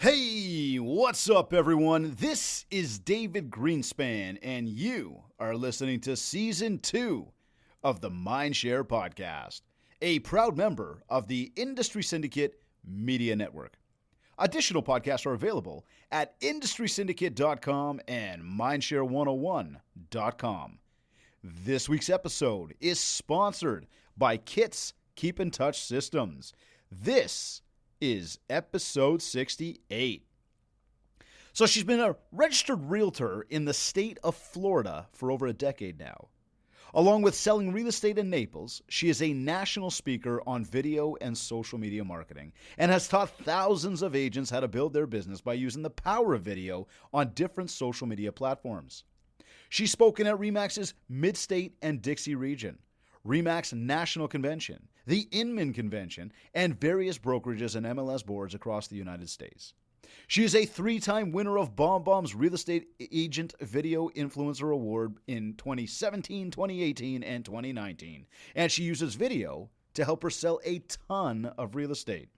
Hey, what's up, everyone? This is David Greenspan, and you are listening to Season 2 of the Mindshare Podcast, a proud member of the Industry Syndicate Media Network. Additional podcasts are available at industrysyndicate.com and mindshare101.com. This week's episode is sponsored by Kit's Keep in Touch Systems. This is episode 68. So she's been a registered realtor in the state of Florida for over a decade now. Along with selling real estate in Naples, she is a national speaker on video and social media marketing and has taught thousands of agents how to build their business by using the power of video on different social media platforms. She's spoken at RE/MAX's Mid-State and Dixie region, RE/MAX National Convention, the Inman Convention, and various brokerages and MLS boards across the United States. She is a 3-time winner of BombBomb's Real Estate Agent Video Influencer Award in 2017, 2018, and 2019, and she uses video to help her sell a ton of real estate.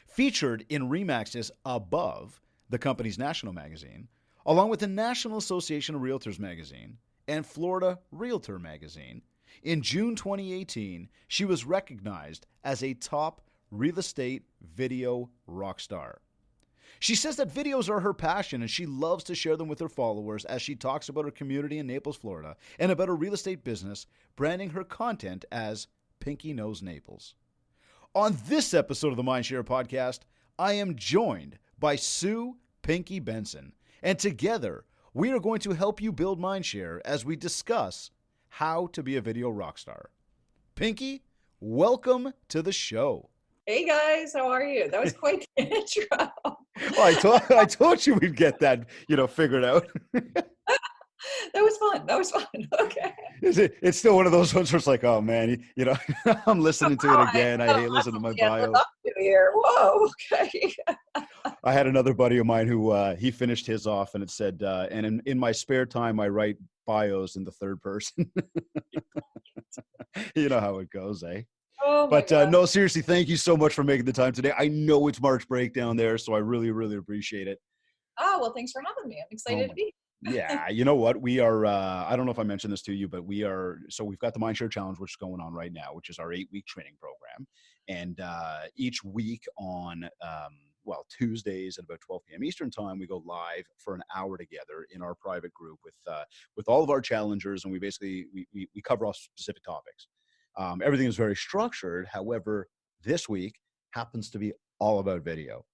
Featured in RE/MAX's Above, the company's national magazine, along with the National Association of Realtors magazine and Florida Realtor magazine, in June 2018, she was recognized as a top real estate video rock star. She says that videos are her passion and she loves to share them with her followers as she talks about her community in Naples, Florida, and about her real estate business, branding her content as Pinky Knows Naples. On this episode of the Mindshare Podcast, I am joined by Sue Pinky Benson, and together we are going to help you build Mindshare as we discuss how to be a video rock star. Pinky, welcome to the show. Hey guys, how are you? That was quite the intro. Well, I told you we'd get that, figured out. That was fun. Okay. It's still one of those ones where it's like, oh man, I'm listening to it again. I hate listening to my bio. Here. Whoa. Okay. I had another buddy of mine who he finished his off, and it said, and in my spare time, I write bios in the third person. You know how it goes, eh? Oh my But God. no, seriously, thank you so much for making the time today. I know it's March break down there, so I really, really appreciate it. Oh, well, thanks for having me. I'm excited to be. Yeah, you know what? We are, I don't know if I mentioned this to you, but we've got the Mindshare Challenge, which is going on right now, which is our 8-week training program. And each week on, Tuesdays at about 12 p.m. Eastern time, we go live for an hour together in our private group with all of our challengers. And we basically, we cover off specific topics. Everything is very structured. However, this week happens to be all about video.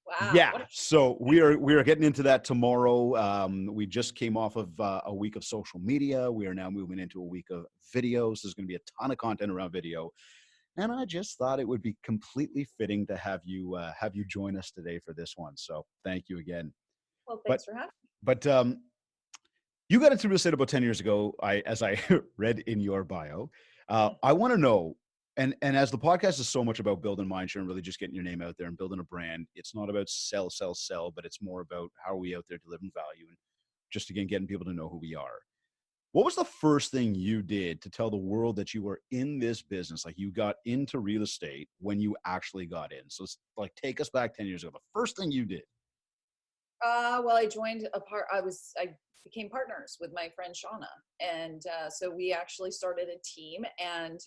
Wow. Yeah. So we are getting into that tomorrow. We just came off of a week of social media. We are now moving into a week of videos. There's going to be a ton of content around video. And I just thought it would be completely fitting to have you join us today for this one. So thank you again. Well, thanks for having me. But you got into real estate about 10 years ago, as I read in your bio. I want to know, and as the podcast is so much about building Mindshare and really just getting your name out there and building a brand, it's not about sell, but it's more about how are we out there delivering value and just, again, getting people to know who we are. What was the first thing you did to tell the world that you were in this business? Like you got into real estate when you actually got in. So it's like, take us back 10 years ago. The first thing you did. Well, I joined I became partners with my friend Shauna. And so we actually started a team, and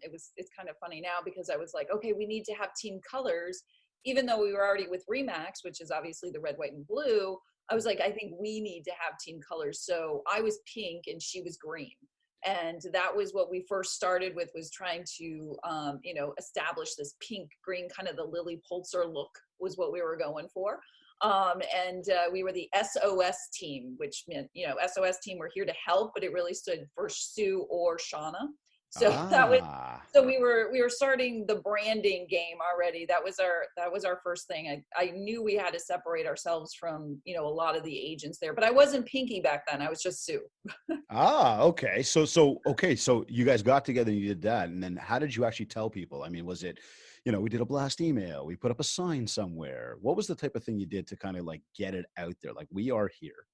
it's kind of funny now because I was like, okay, we need to have team colors, even though we were already with RE/MAX, which is obviously the red, white, and blue. I was like, I think we need to have team colors. So I was pink and she was green. And that was what we first started with, was trying to, establish this pink green, kind of the Lily Pulitzer look was what we were going for. We were the SOS team, which meant, SOS team, we're here to help, but it really stood for Sue or Shauna. So we were starting the branding game already. That was our first thing. I knew we had to separate ourselves from, a lot of the agents there, but I wasn't Pinky back then. I was just Sue. Okay. So you guys got together and you did that. And then how did you actually tell people? I mean, was it, we did a blast email, we put up a sign somewhere. What was the type of thing you did to kind of like get it out there? Like, we are here.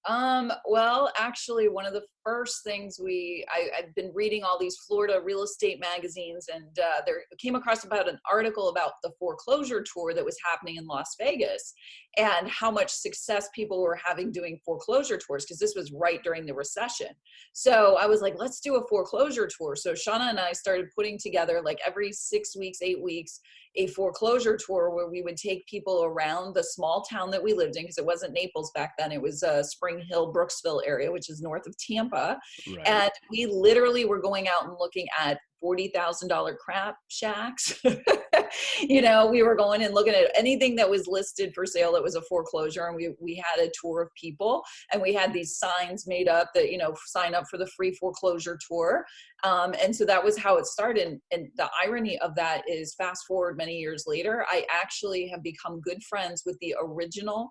Well, actually, one of the first things I've been reading all these Florida real estate magazines, and there came across about an article about the foreclosure tour that was happening in Las Vegas, and how much success people were having doing foreclosure tours, because this was right during the recession. So I was like, let's do a foreclosure tour. So Shauna and I started putting together, like, every 6 weeks, 8 weeks, a foreclosure tour where we would take people around the small town that we lived in, because it wasn't Naples back then. It was Spring Hill, Brooksville area, which is north of Tampa. Right. And we literally were going out and looking at $40,000 crap shacks. We were going and looking at anything that was listed for sale that was a foreclosure. And we had a tour of people, and we had these signs made up that, sign up for the free foreclosure tour. And so that was how it started. And the irony of that is, fast forward many years later, I actually have become good friends with the original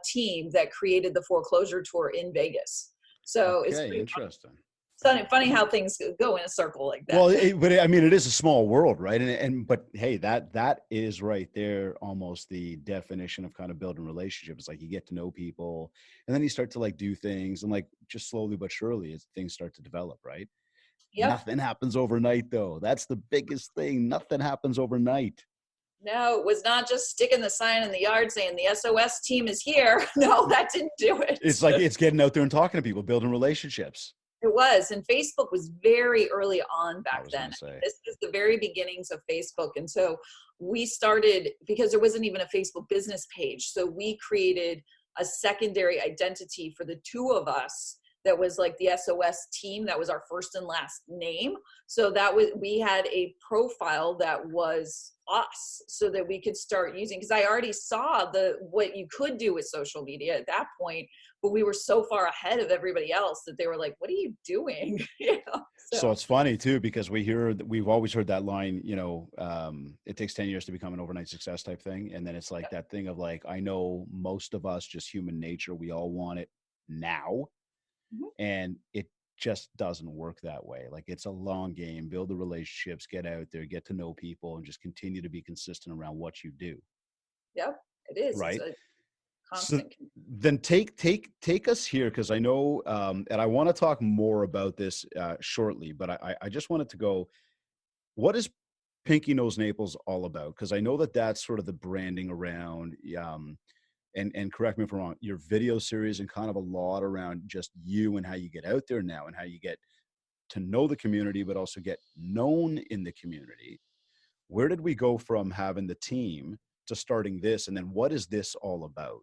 team that created the foreclosure tour in Vegas. So it's pretty interesting. funny how things go in a circle like that. Well, but I mean, it is a small world, right? But hey, that is right there, almost the definition of kind of building relationships. It's like you get to know people, and then you start to, like, do things, and, like, just slowly but surely as things start to develop, right? Yep. Nothing happens overnight, though. That's the biggest thing. Nothing happens overnight. No, it was not just sticking the sign in the yard saying the SOS team is here. No, that didn't do it. It's like, it's getting out there and talking to people, building relationships. It was. And Facebook was very early on back then. This is the very beginnings of Facebook. And so we started, because there wasn't even a Facebook business page. So we created a secondary identity for the two of us that was like the SOS team. That was our first and last name. So we had a profile that was us, so that we could start using, because I already saw what you could do with social media at that point, but we were so far ahead of everybody else that they were like, what are you doing? So it's funny too, because we've always heard that line, it takes 10 years to become an overnight success type thing. And then it's like that thing of, like, I know most of us, just human nature, we all want it now. Mm-hmm. And it just doesn't work that way. Like, it's a long game, build the relationships, get out there, get to know people, and just continue to be consistent around what you do. Yep, it is. Right. It's a constant. So then take us here, because I know, and I want to talk more about this shortly, but I just wanted to go, what is Pinky Nose Naples all about? Because I know that's sort of the branding around, and correct me if I'm wrong, your video series, and kind of a lot around just you and how you get out there now and how you get to know the community, but also get known in the community. Where did we go from having the team to starting this? And then what is this all about?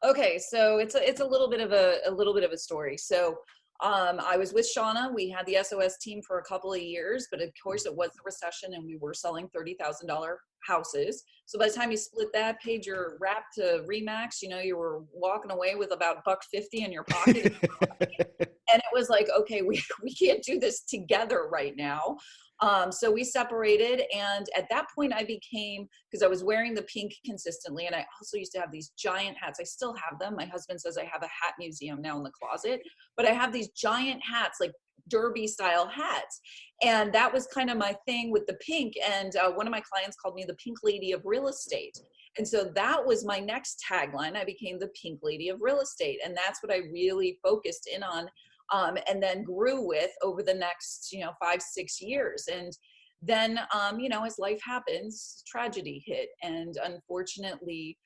Okay. So it's a little bit of a story. So I was with Shauna. We had the SOS team for a couple of years, but of course it was the recession, and we were selling $30,000 houses. So by the time you split that, paid your wrap to Remax, you were walking away with about $1.50 in your pocket. And it was like, okay, we can't do this together right now. So we separated. And at that point I became, because I was wearing the pink consistently, and I also used to have these giant hats. I still have them. My husband says I have a hat museum now in the closet, but I have these giant hats, like derby style hats. And that was kind of my thing with the pink. And one of my clients called me the Pink Lady of Real Estate. And so that was my next tagline. I became the Pink Lady of Real Estate. And that's what I really focused in on, and then grew with over the next, 5-6 years. And then, as life happens, tragedy hit. And unfortunately,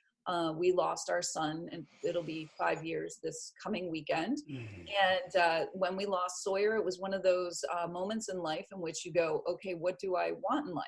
we lost our son, and it'll be 5 years this coming weekend. Mm-hmm. And when we lost Sawyer, it was one of those moments in life in which you go, okay, what do I want in life?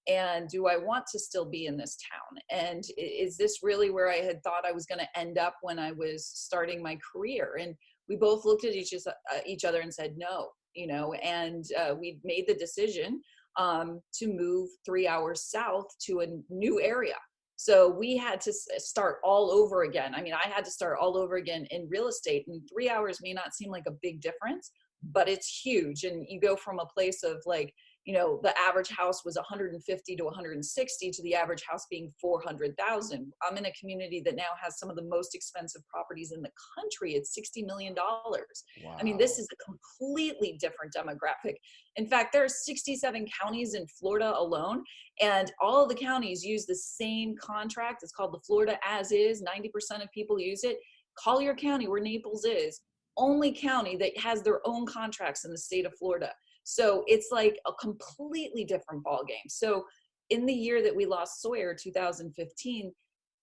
And do I want to still be in this town? And is this really where I had thought I was going to end up when I was starting my career? And we both looked at each other and said, no, and we made the decision to move 3 hours south to a new area. So we had to start all over again. I mean, I had to start all over again in real estate, and 3 hours may not seem like a big difference, but it's huge. And you go from a place of, like, the average house was 150 to 160 to the average house being 400,000. I'm in a community that now has some of the most expensive properties in the country. It's $60 million. Wow. I mean, this is a completely different demographic. In fact, there are 67 counties in Florida alone, and all of the counties use the same contract. It's called the Florida as is. 90% of people use it. Collier County, where Naples is, only county that has their own contracts in the state of Florida. So it's like a completely different ball game. So in the year that we lost Sawyer, 2015,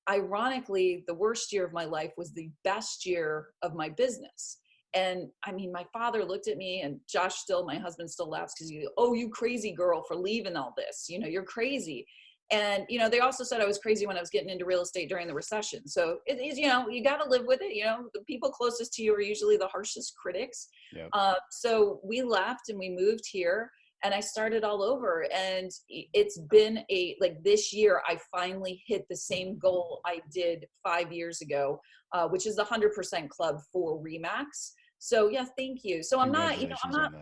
ironically, the worst year of my life was the best year of my business. And I mean, my father looked at me, and Josh still, my husband still laughs because you crazy girl for leaving all this, you're crazy. And, they also said I was crazy when I was getting into real estate during the recession. So it is, you got to live with it. The people closest to you are usually the harshest critics. Yep. So we left and we moved here, and I started all over. And it's been this year, I finally hit the same goal I did 5 years ago, which is the 100% club for Remax. So yeah, thank you. So I'm not, I'm not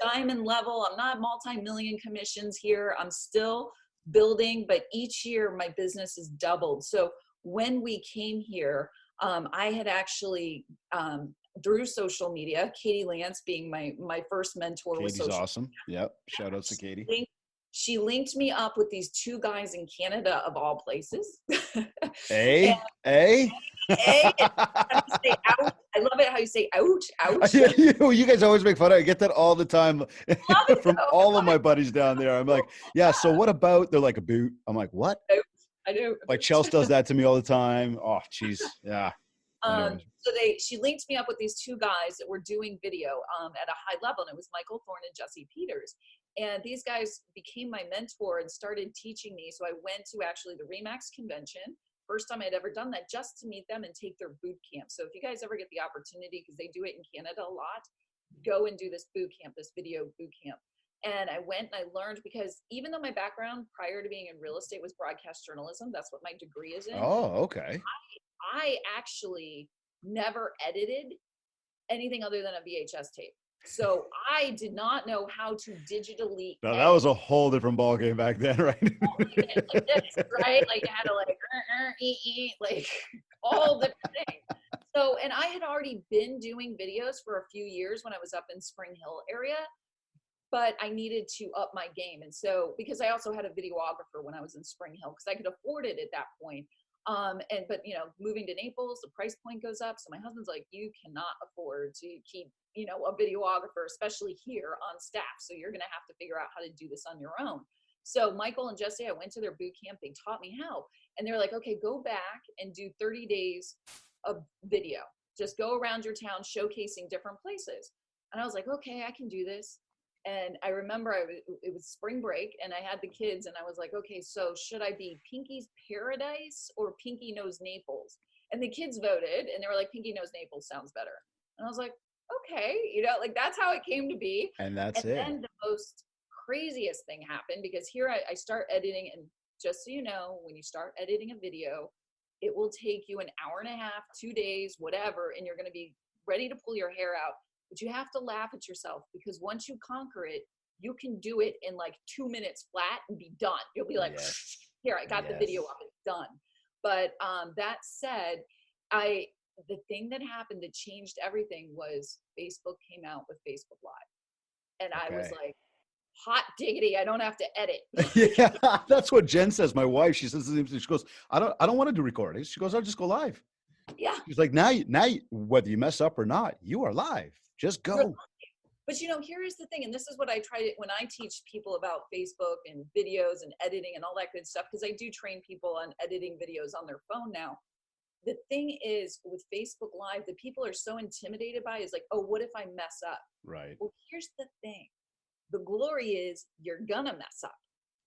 diamond level. I'm not multi-million commissions here. I'm still building, but each year my business has doubled. So when we came here, I had actually, through social media, Katie Lance being my first mentor. Katie's awesome. Yep. Shout outs to Katie. She linked me up with these two guys in Canada, of all places. A. I love it how you say ouch. You guys always make fun of it. I get that all the time from all of my buddies down there. I'm like, yeah, so what about, they're like, a boot. I'm like, what? I do. Like Chelsea does that to me all the time. Oh, geez. Yeah. So she linked me up with these two guys that were doing video at a high level, and it was Michael Thorne and Jesse Peters. And these guys became my mentor and started teaching me. So I went to actually the Remax convention. First time I'd ever done that, just to meet them and take their boot camp. So if you guys ever get the opportunity, because they do it in Canada a lot, go and do this boot camp, this video boot camp. And I went and I learned, because even though my background prior to being in real estate was broadcast journalism, that's what my degree is in. Oh, okay. I actually never edited anything other ton a VHS tape. So I did not know how to digitally. No, that was a whole different ballgame back then, right? Like this, right? Like you had to like all different things. So, and I had already been doing videos for a few years when I was up in Spring Hill area, but I needed to up my game. And so, because I also had a videographer when I was in Spring Hill, because I could afford it at that point. But moving to Naples, the price point goes up. So my husband's like, you cannot afford to keep, a videographer, especially here, on staff. So you're going to have to figure out how to do this on your own. So Michael and Jesse, I went to their boot camp. They taught me how, and they're like, okay, go back and do 30 days of video. Just go around your town showcasing different places. And I was like, okay, I can do this. And I remember it was spring break, and I had the kids, and I was like, okay, so should I be Pinky's Paradise or Pinky Knows Naples? And the kids voted, and they were like, Pinky Knows Naples sounds better. And I was like, okay, that's how it came to be. And that's it. And then the most craziest thing happened, because here I start editing, and just so you know, when you start editing a video, it will take you an hour and a half, 2 days, whatever, and you're going to be ready to pull your hair out. But you have to laugh at yourself, because once you conquer it, you can do it in like 2 minutes flat and be done. You'll be like, here, I got the video up, it's done. But that said, the thing that happened that changed everything was Facebook came out with Facebook Live. And I was like, hot diggity, I don't have to edit. Yeah, that's what Jen says. My wife, she says, she goes, I don't want to do recordings. She goes, I'll just go live. Yeah. She's like, now, whether you mess up or not, you are live. Just go. But here's the thing, and this is what I try to, when I teach people about Facebook and videos and editing and all that good stuff, because I do train people on editing videos on their phone now. The thing is, with Facebook Live, the people are so intimidated by it, is like, oh, what if I mess up? Right. Well, here's the thing. The glory is you're gonna mess up.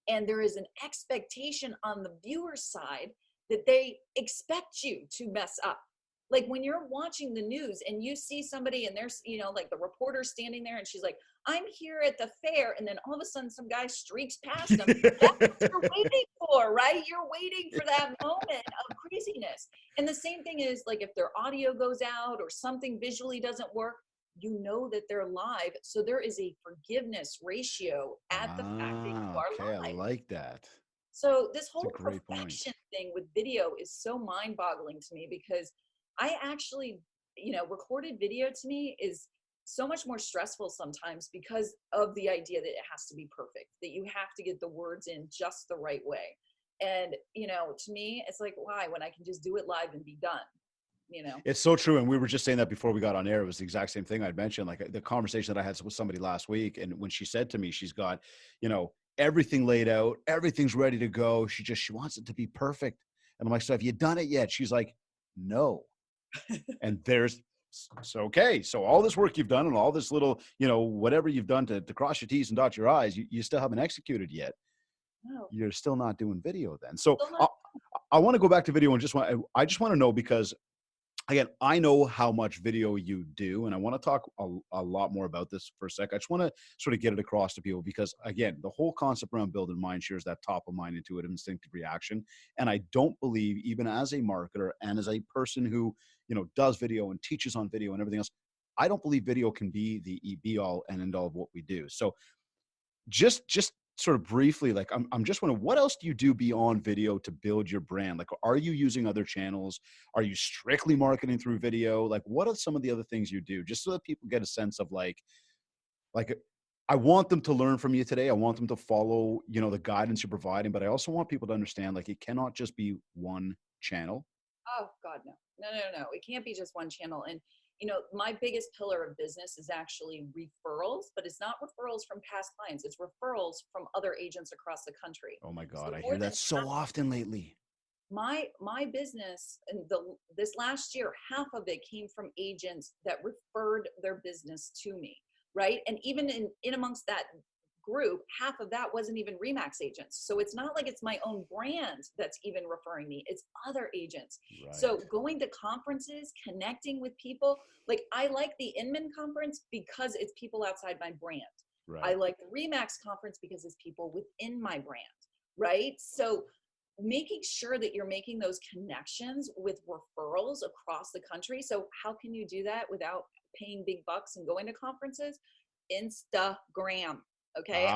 And there is an expectation on the viewer's side that they expect you to mess up. Like when you're watching the news and you see somebody and there's, like the reporter standing there and she's like, I'm here at the fair. And then all of a sudden some guy streaks past them. That's what you're waiting for, right? You're waiting for that moment of craziness. And the same thing is like if their audio goes out or something visually doesn't work, you know that they're live. So there is a forgiveness ratio at the fact that you are live. I like that. So this whole perfection thing with video is so mind-boggling to me, because I actually, recorded video to me is so much more stressful sometimes because of the idea that it has to be perfect, that you have to get the words in just the right way. And, to me, it's like, why, when I can just do it live and be done? you know. It's so true. And we were just saying that before we got on air. It was the exact same thing I'd mentioned, like the conversation that I had with somebody last week. And when she said to me, she's got, you know, everything laid out, everything's ready to go. She wants it to be perfect. And I'm like, so have you done it yet? She's like, no. And so, okay. So all this work you've done and all this little, you know, whatever you've done to cross your T's and dot your I's, you still haven't executed yet. No. You're still not doing video then. So Still not. I want to go back to video and I just want to know, because again, I know how much video you do, and I want to talk a lot more about this for a sec. I just want to sort of get it across to people because, again, the whole concept around building mind share is that top of mind, intuitive, instinctive reaction. And I don't believe, even as a marketer and as a person who, you know, does video and teaches on video and everything else, I don't believe video can be the be all and end all of what we do. So just sort of briefly, like I'm just wondering, what else do you do beyond video to build your brand? Like, are you using other channels? Are you strictly marketing through video? Like, what are some of the other things you do, just so that people get a sense of like I want them to learn from you today. I want them to follow, you know, the guidance you're providing, but I also want people to understand, like, it cannot just be one channel. Oh God, no. No. It can't be just one channel. And you know, my biggest pillar of business is actually referrals, but it's not referrals from past clients. It's referrals from other agents across the country. Oh my God, So I more hear than that so often lately. my business and this last year, half of it came from agents that referred their business to me, right? And even in amongst that group, half of that wasn't even Remax agents. So it's not like it's my own brand that's even referring me, it's other agents. Right. So going to conferences, connecting with people, like I like the Inman conference because it's people outside my brand. Right. I like the Remax conference because it's people within my brand, right? So making sure that you're making those connections with referrals across the country. So how can you do that without paying big bucks and going to conferences? Instagram. Okay.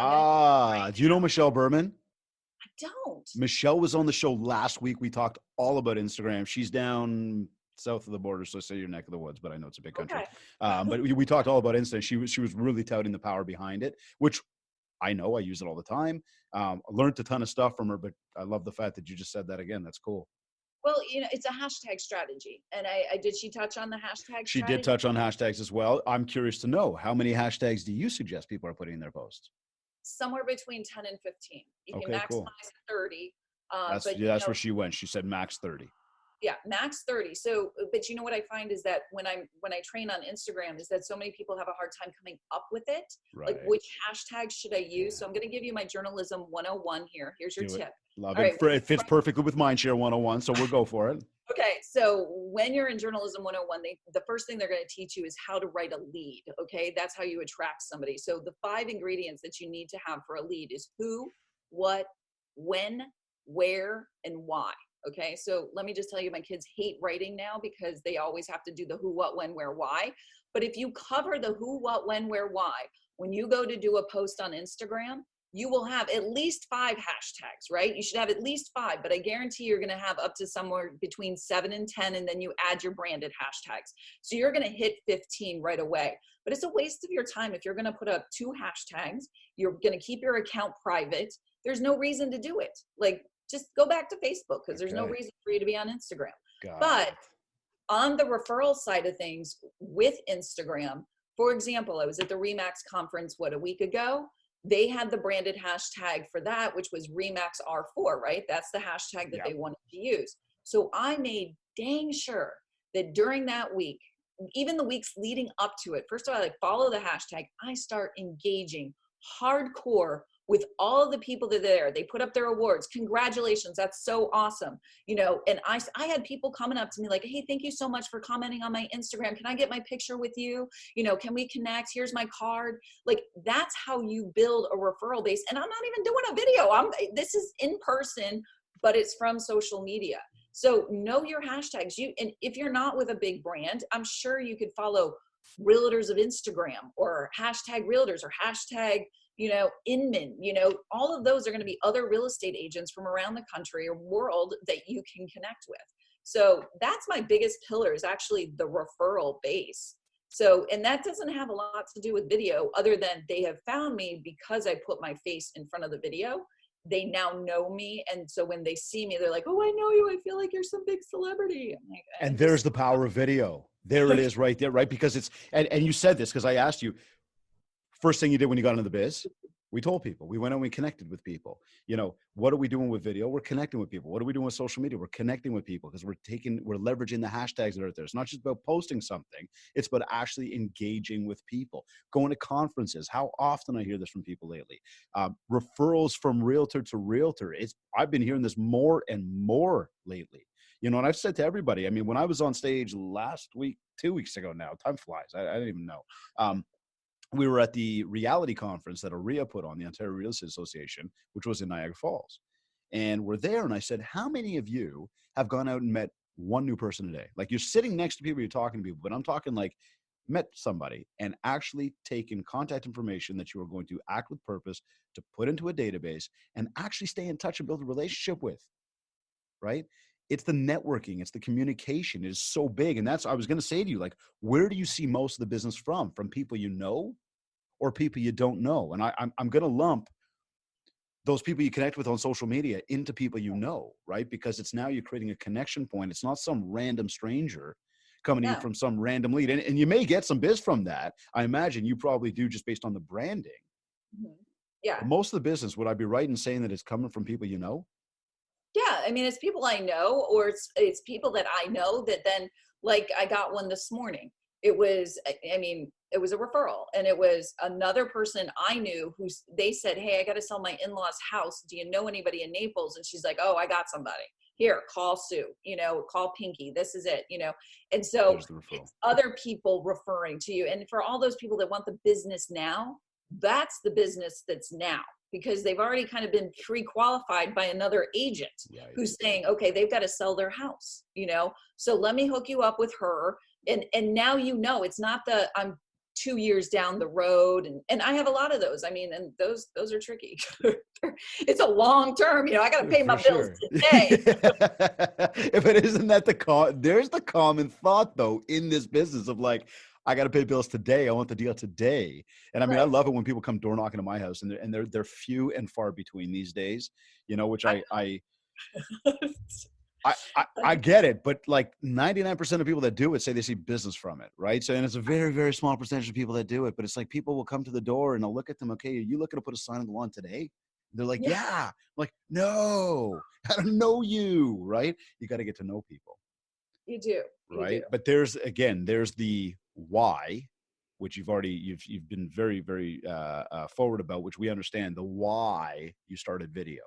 Do you know Michelle Berman? I don't. Michelle was on the show last week. We talked all about Instagram. She's down south of the border, so say your neck of the woods, but I know it's a big country. Okay. But we talked all about Insta. She was really touting the power behind it, which I know. I use it all the time. I learned a ton of stuff from her, but I love the fact that you just said that again. That's cool. Well, you know, it's a hashtag strategy. And I did she touch on the hashtag She strategy? did touch on hashtags as well. I'm curious to know, how many hashtags do you suggest people are putting in their posts? Somewhere between 10 and 15. You can maximize cool. 30. That's where she went. She said max 30. Yeah, max 30. So, but you know what I find is that when I train on Instagram is that so many people have a hard time coming up with it. Right. Like, which hashtags should I use? So I'm going to give you my journalism 101 here. Here's your tip. Love it. Right. It fits perfectly with Mindshare 101, so we'll go for it. Okay, so when you're in Journalism 101, the first thing they're going to teach you is how to write a lead, okay? That's how you attract somebody. So the 5 ingredients that you need to have for a lead is who, what, when, where, and why, okay? So let me just tell you, my kids hate writing now because they always have to do the who, what, when, where, why. But if you cover the who, what, when, where, why, when you go to do a post on Instagram, you will have at least 5 hashtags, right? You should have at least 5, but I guarantee you're going to have up to somewhere between 7 and 10, and then you add your branded hashtags. So you're going to hit 15 right away. But it's a waste of your time if you're going to put up 2 hashtags. You're going to keep your account private. There's no reason to do it. Like, just go back to Facebook because there's no reason for you to be on Instagram. But on the referral side of things with Instagram, for example, I was at the Remax conference, a week ago? They had the branded hashtag for that, which was Remax R4, right? That's the hashtag that they wanted to use. So I made dang sure that during that week, even the weeks leading up to it, first of all, I follow the hashtag. I start engaging hardcore with all of the people that are there. They put up their awards. Congratulations. That's so awesome. You know, and I had people coming up to me like, hey, thank you so much for commenting on my Instagram. Can I get my picture with you? You know, can we connect? Here's my card. Like, that's how you build a referral base. And I'm not even doing a video. This is in person, but it's from social media. So know your hashtags. And if you're not with a big brand, I'm sure you could follow Realtors of Instagram or hashtag Realtors or hashtag, Inman, all of those are going to be other real estate agents from around the country or world that you can connect with. So that's my biggest pillar, is actually the referral base. So, and that doesn't have a lot to do with video other than they have found me because I put my face in front of the video. they now know me. And so when they see me, they're like, oh, I know you. I feel like you're some big celebrity. I'm like, And there's the power of video. There it is right there, right? Because it's, and you said this because I asked you, first thing you did when you got into the biz, we told people, we went and we connected with people. You know, what are we doing with video? We're connecting with people. What are we doing with social media? We're connecting with people because we're leveraging the hashtags that are there. It's not just about posting something. It's about actually engaging with people, going to conferences. How often I hear this from people lately, referrals from realtor to realtor. I've been hearing this more and more lately. You know, and I've said to everybody, I mean, when I was on stage last week, 2 weeks ago now, time flies. I didn't even know. We were at the reality conference that OREA put on, the Ontario Real Estate Association, which was in Niagara Falls. And we're there, and I said, how many of you have gone out and met one new person a day? Like, you're sitting next to people, you're talking to people, but I'm talking like met somebody and actually taken contact information that you are going to act with purpose to put into a database and actually stay in touch and build a relationship with, right? It's the networking, it's the communication. It is so big. And that's, I was going to say to you, like, where do you see most of the business from? From people you know or people you don't know? And I'm going to lump those people you connect with on social media into people you know, right? Because it's now you're creating a connection point. It's not some random stranger coming to you from some random lead. And you may get some biz from that. I imagine you probably do, just based on the branding. Mm-hmm. Yeah. But most of the business, would I be right in saying that it's coming from people you know? Yeah, I mean, it's people I know, or it's people that I know that then, like, I got one this morning. It was, I mean, it was a referral, and it was another person I knew they said, hey, I got to sell my in-laws house. Do you know anybody in Naples? And she's like, oh, I got somebody. Here, call Sue, you know, call Pinky. This is it, you know. And so it's other people referring to you. And for all those people that want the business now, that's the business that's now, because they've already kind of been pre-qualified by another agent who's saying, okay, they've got to sell their house, you know, so let me hook you up with her. And now, you know, it's not I'm 2 years down the road. And I have a lot of those. I mean, and those are tricky. It's a long term, you know, I got to pay my bills today. But isn't that there's the common thought though, in this business of like, I got to pay bills today. I want the deal today. And I mean, I love it when people come door knocking to my house, and they're few and far between these days, you know, which I get it, but like 99% of people that do it say they see business from it, right? So, and it's a very, very small percentage of people that do it, but it's like people will come to the door and I'll look at them, okay, are you looking to put a sign on the lawn today? And they're like, yeah. I'm like, no, I don't know you, right? You got to get to know people. You do. Right. But there's the why, which you've been very, very forward about, which we understand. The why you started video,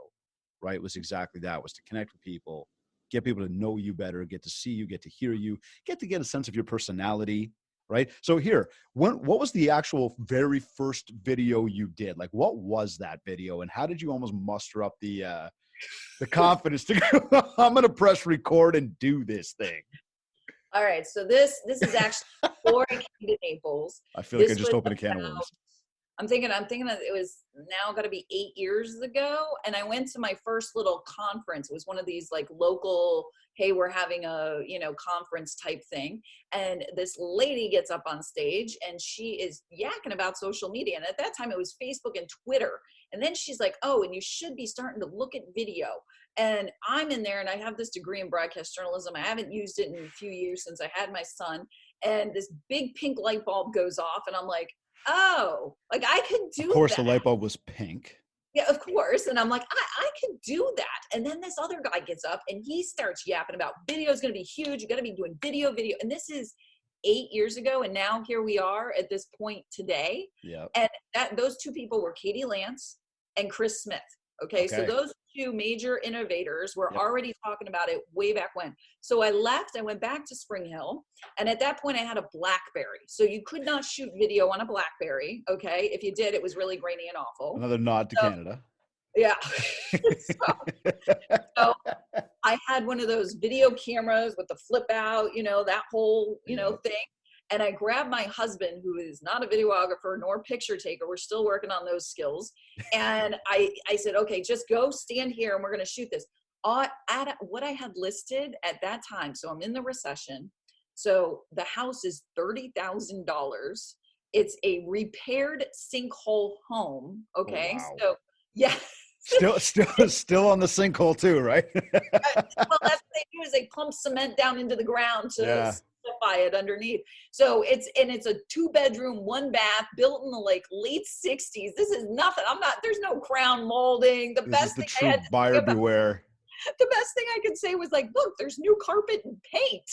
right, was exactly that, was to connect with people, get people to know you better, get to see you, get to hear you, get a sense of your personality, right? So here, what was the actual very first video you did? Like, what was that video, and how did you almost muster up the confidence to go, I'm going to press record and do this thing? All right, so this is actually before I came to Naples. I feel like I just opened a can of worms. I'm thinking that it was now got to be 8 years ago. And I went to my first little conference. It was one of these like local, hey, we're having a, you know, conference type thing. And this lady gets up on stage and she is yakking about social media. And at that time it was Facebook and Twitter. And then she's like, oh, and you should be starting to look at video. And I'm in there and I have this degree in broadcast journalism. I haven't used it in a few years since I had my son. And this big pink light bulb goes off and I'm like, oh, like I could do that. Of course, the light bulb was pink. Yeah, of course. And I'm like, I could do that. And then this other guy gets up and he starts yapping about video is going to be huge. You got to be doing video. And this is 8 years ago. And now here we are at this point today. Yeah. And those two people were Katie Lance and Chris Smith. Okay. So those two major innovators were already talking about it way back when. So I left, I went back to Spring Hill. And at that point I had a BlackBerry. So you could not shoot video on a BlackBerry. Okay. If you did, it was really grainy and awful. Another nod to Canada. Yeah. so I had one of those video cameras with the flip out, you know, that whole, you know, thing. And I grabbed my husband, who is not a videographer nor picture taker. We're still working on those skills. And I said, okay, just go stand here and we're going to shoot this. At what I had listed at that time. So I'm in the recession. So the house is $30,000. It's a repaired sinkhole home. Okay. Oh, wow. So yeah. Still on the sinkhole too, right? Well, that's what they do is they pump cement down into the ground to Yeah. solidify it underneath. So it's a 2-bedroom, 1-bath built in the like late 60s. This is nothing. There's no crown molding. This is the true buyer beware. The best thing I could say was like, look, there's new carpet and paint.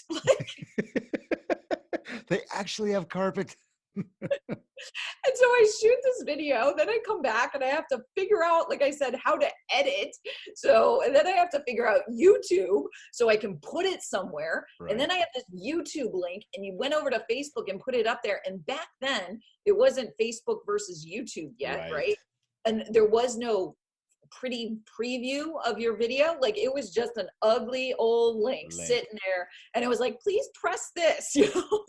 They actually have carpet. And so I shoot this video, then I come back and I have to figure out, like I said, how to edit. So, and then I have to figure out YouTube so I can put it somewhere. Right. And then I have this YouTube link and you went over to Facebook and put it up there. And back then it wasn't Facebook versus YouTube yet, right? And there was no pretty preview of your video. Like it was just an ugly old link sitting there. And it was like, please press this, you know?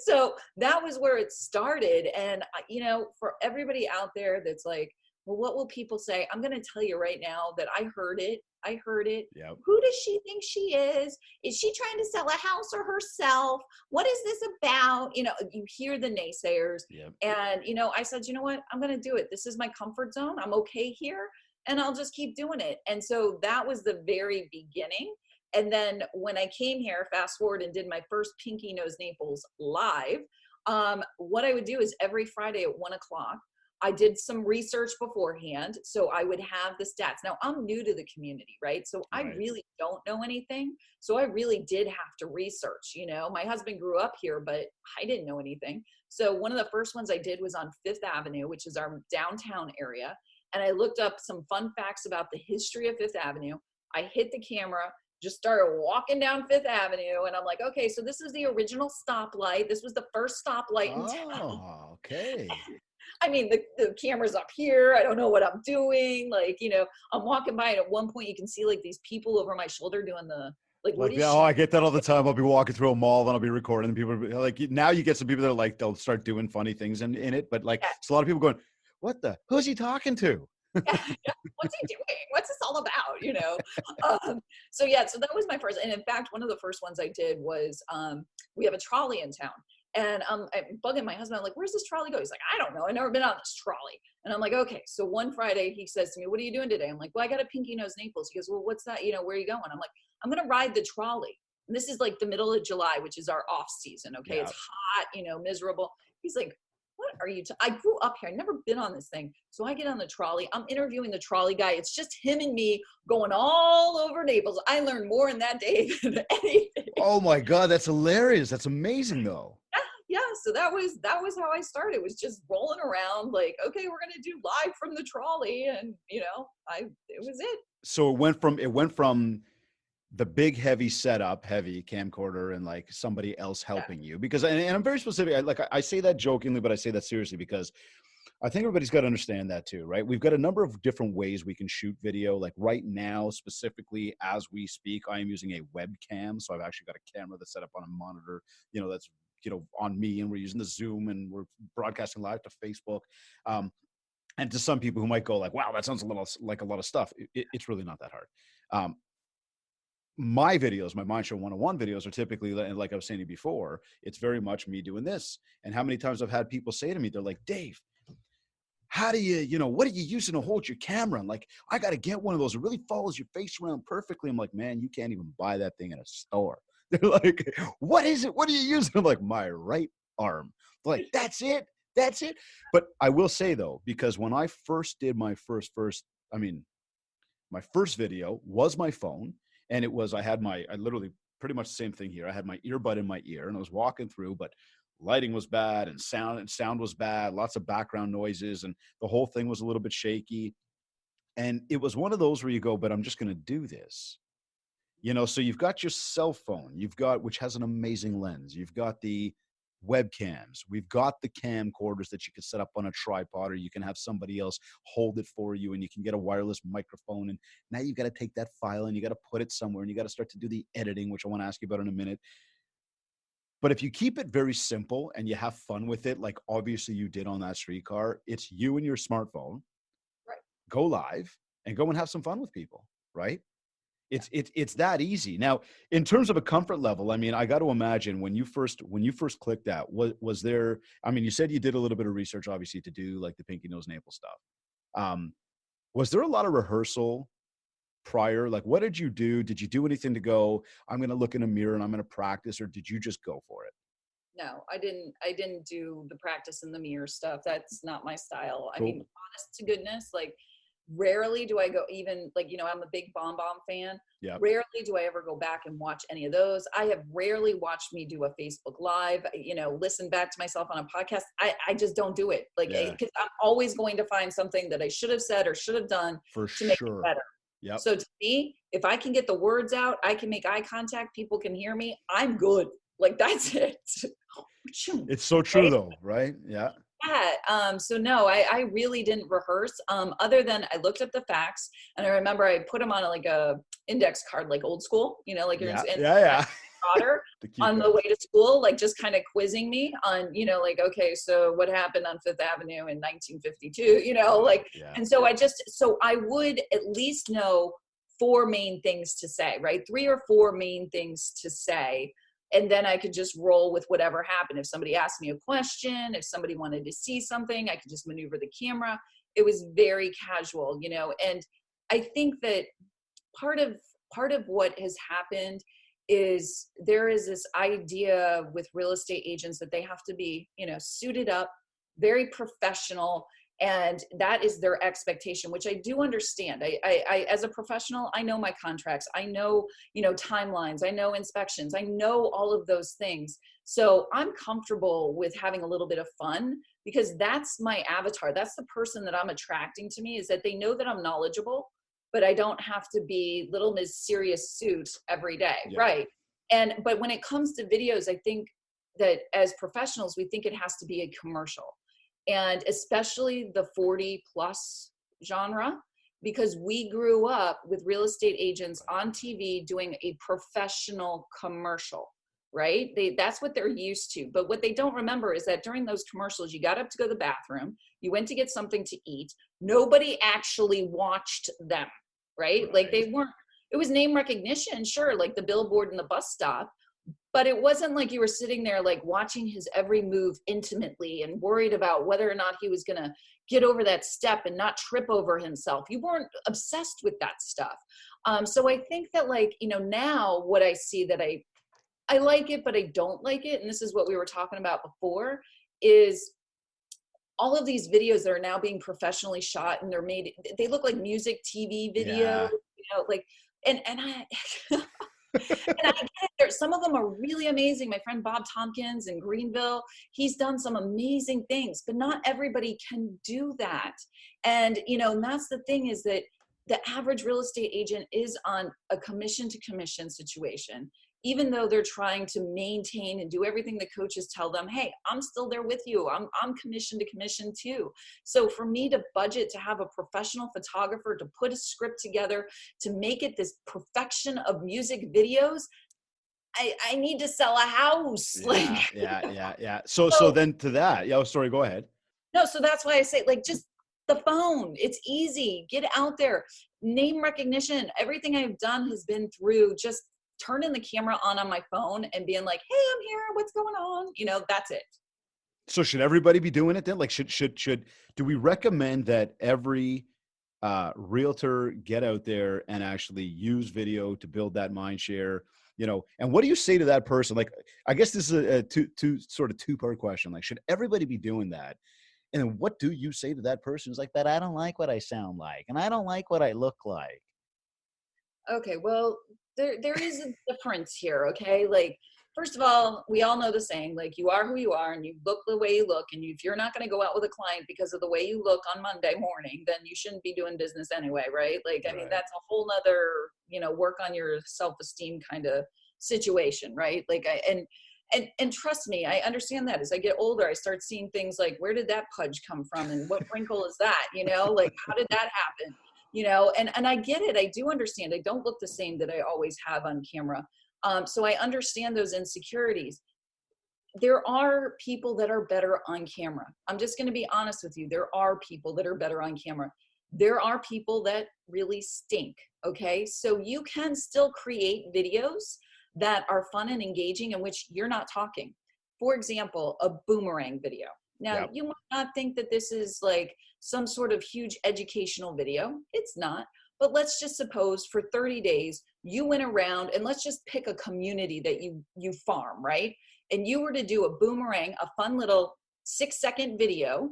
So that was where it started. And, you know, for everybody out there that's like, well, what will people say? I'm going to tell you right now that I heard it. Yep. Who does she think she is? Is she trying to sell a house or herself? What is this about? You know, you hear the naysayers. Yep. And, you know, I said, you know what? I'm going to do it. This is my comfort zone. I'm okay here. And I'll just keep doing it. And so that was the very beginning. And then when I came here, fast forward and did my first Pinky Nose Naples live, what I would do is every Friday at 1 o'clock, I did some research beforehand. So I would have the stats. Now I'm new to the community, right? So I really don't know anything. So I really did have to research, you know, my husband grew up here, but I didn't know anything. So one of the first ones I did was on 5th Avenue, which is our downtown area. And I looked up some fun facts about the history of 5th Avenue. I hit the camera, just started walking down 5th Avenue. And I'm like, okay, so this is the original stoplight. This was the first stoplight in town. Oh, okay. I mean, the camera's up here. I don't know what I'm doing. Like, you know, I'm walking by and at one point you can see like these people over my shoulder doing the, like I get that all the time. I'll be walking through a mall, then I'll be recording, and people will be like, now you get some people that are like, they'll start doing funny things in it. But like, it's a lot of people going, who's he talking to? What's he doing? What's this all about? You know? So that was my first. And in fact, one of the first ones I did was, we have a trolley in town. And I'm bugging my husband. I'm like, where's this trolley go? He's like, I don't know. I've never been on this trolley. And I'm like, okay. So one Friday he says to me, what are you doing today? I'm like, well, I got a Pinky Nose Naples. He goes, well, what's that? You know, where are you going? I'm like, I'm going to ride the trolley. And this is like the middle of July, which is our off season. Okay. Yeah. It's hot, you know, miserable. He's like, what are you, I grew up here. I've never been on this thing. So I get on the trolley. I'm interviewing the trolley guy. It's just him and me going all over Naples. I learned more in that day than anything. Oh my God. That's hilarious. That's amazing though. Yeah. So that was how I started. It was just rolling around like, okay, we're going to do live from the trolley. And you know, it was it. So it went from the big heavy setup, heavy camcorder, and like somebody else helping you, because, and I'm very specific. I say that jokingly, but I say that seriously because I think everybody's got to understand that too, right? We've got a number of different ways we can shoot video. Like right now, specifically as we speak, I am using a webcam. So I've actually got a camera that's set up on a monitor, you know, that's, you know, on me, and we're using the Zoom and we're broadcasting live to Facebook. And to some people who might go like, wow, that sounds a little like a lot of stuff. It's really not that hard. My videos, my Mind Show 101 videos are typically, like I was saying to you before, it's very much me doing this. And how many times I've had people say to me, they're like, Dave, how do you know, what are you using to hold your camera? And like, I got to get one of those. It really follows your face around perfectly. I'm like, man, you can't even buy that thing in a store. They're like, what is it? What are you using? I'm like, my right arm. They're like, that's it. That's it. But I will say though, because when I first did my my first video was my phone. And it was, I literally pretty much the same thing here. I had my earbud in my ear and I was walking through, but lighting was bad and sound was bad, lots of background noises, and the whole thing was a little bit shaky. And it was one of those where you go, but I'm just going to do this. You know, so you've got your cell phone, which has an amazing lens. You've got the webcams. We've got the camcorders that you can set up on a tripod, or you can have somebody else hold it for you, and you can get a wireless microphone. And now you've got to take that file and you got to put it somewhere, and you got to start to do the editing, which I want to ask you about in a minute. But if you keep it very simple and you have fun with it, like obviously you did on that streetcar, it's you and your smartphone, right? Go live and go and have some fun with people, right? It's that easy. Now, in terms of a comfort level, I mean, I got to imagine when you first clicked that, was there, I mean, you said you did a little bit of research, obviously, to do like the Pinky Nose Naples stuff. Was there a lot of rehearsal prior? Like, what did you do? Did you do anything to go, I'm going to look in a mirror and I'm going to practice, or did you just go for it? No, I didn't do the practice in the mirror stuff. That's not my style. I Cool. mean, honest to goodness, like rarely do I go even like, I'm a big Bomb Bomb fan. Yep. Rarely do I ever go back and watch any of those. I have rarely watched me do a Facebook Live, listen back to myself on a podcast. I just don't do it. Like, Yeah, because I'm always going to find something that I should have said or should have done for to make it sure. better. Yep. So to me, if I can get the words out, I can make eye contact, people can hear me, I'm good. Like, that's it. It's so true Right? though, right? Yeah. Yeah. So no, I really didn't rehearse. Other than I looked up the facts, and I remember I put them on like a index card, like old school, like you're Yeah. in Yeah. daughter To keep on it. the way to school, like just kind of quizzing me on, like, okay, so what happened on Fifth Avenue in 1952, like, Yeah. and so so I would at least know 4 main things to say, right? 3 or 4 main things to say. And then I could just roll with whatever happened. If somebody asked me a question, if somebody wanted to see something, I could just maneuver the camera. It was very casual, and I think that part of what has happened is there is this idea with real estate agents that they have to be, suited up, very professional, and that is their expectation, which I do understand. I as a professional, I know my contracts, I know, timelines, I know inspections, I know all of those things. So I'm comfortable with having a little bit of fun, because that's my avatar. That's the person that I'm attracting to me, is that they know that I'm knowledgeable, but I don't have to be little Miss Serious Suit every day. Yeah. Right. But when it comes to videos, I think that as professionals, we think it has to be a commercial, and especially the 40 plus genre, because we grew up with real estate agents on TV doing a professional commercial, right? That's what they're used to. But what they don't remember is that during those commercials, you got up to go to the bathroom, you went to get something to eat. Nobody actually watched them, right? Like they weren't, it was name recognition, sure, like the billboard and the bus stop, but it wasn't like you were sitting there like watching his every move intimately and worried about whether or not he was going to get over that step and not trip over himself. You weren't obsessed with that stuff. So I think that, like, now what I see that I like it, but I don't like it, and this is what we were talking about before, is all of these videos that are now being professionally shot, and they look like music TV videos, Yeah. like, and I, and I get it. Some of them are really amazing. My friend Bob Tompkins in Greenville, he's done some amazing things, but not everybody can do that. And, and that's the thing, is that the average real estate agent is on a commission to commission situation, even though they're trying to maintain and do everything the coaches tell them. Hey, I'm still there with you. I'm commission to commission too. So for me to budget to have a professional photographer to put a script together to make it this perfection of music videos, I need to sell a house. Yeah. So then to that, sorry, go ahead. No, so that's why I say, like, just the phone. It's easy. Get out there. Name recognition. Everything I've done has been through just turning the camera on my phone and being like, hey, I'm here. What's going on? That's it. So should everybody be doing it then? Like, do we recommend that every realtor get out there and actually use video to build that mind share? And what do you say to that person? Like, I guess this is a two-part question. Like, should everybody be doing that? And then what do you say to that person who's like, but I don't like what I sound like, and I don't like what I look like? Okay, well, there is a difference here, okay? Like, first of all, we all know the saying, like, you are who you are and you look the way you look. And if you're not going to go out with a client because of the way you look on Monday morning, then you shouldn't be doing business anyway, right? Like, I mean, that's a whole nother, work on your self-esteem kind of situation, right? Like, and trust me, I understand that. As I get older, I start seeing things like, where did that pudge come from? And what wrinkle is that? Like, how did that happen? And I get it. I do understand. I don't look the same that I always have on camera. So I understand those insecurities. There are people that are better on camera. I'm just going to be honest with you. There are people that are better on camera. There are people that really stink. Okay. So you can still create videos that are fun and engaging in which you're not talking. For example, a boomerang video. Now, you might not think that this is like some sort of huge educational video. It's not. But let's just suppose for 30 days, you went around, and let's just pick a community that you farm, right? And you were to do a boomerang, a fun little 6-second video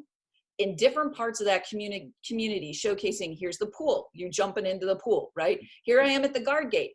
in different parts of that community showcasing, here's the pool, you jumping into the pool, right? Here I am at the guard gate,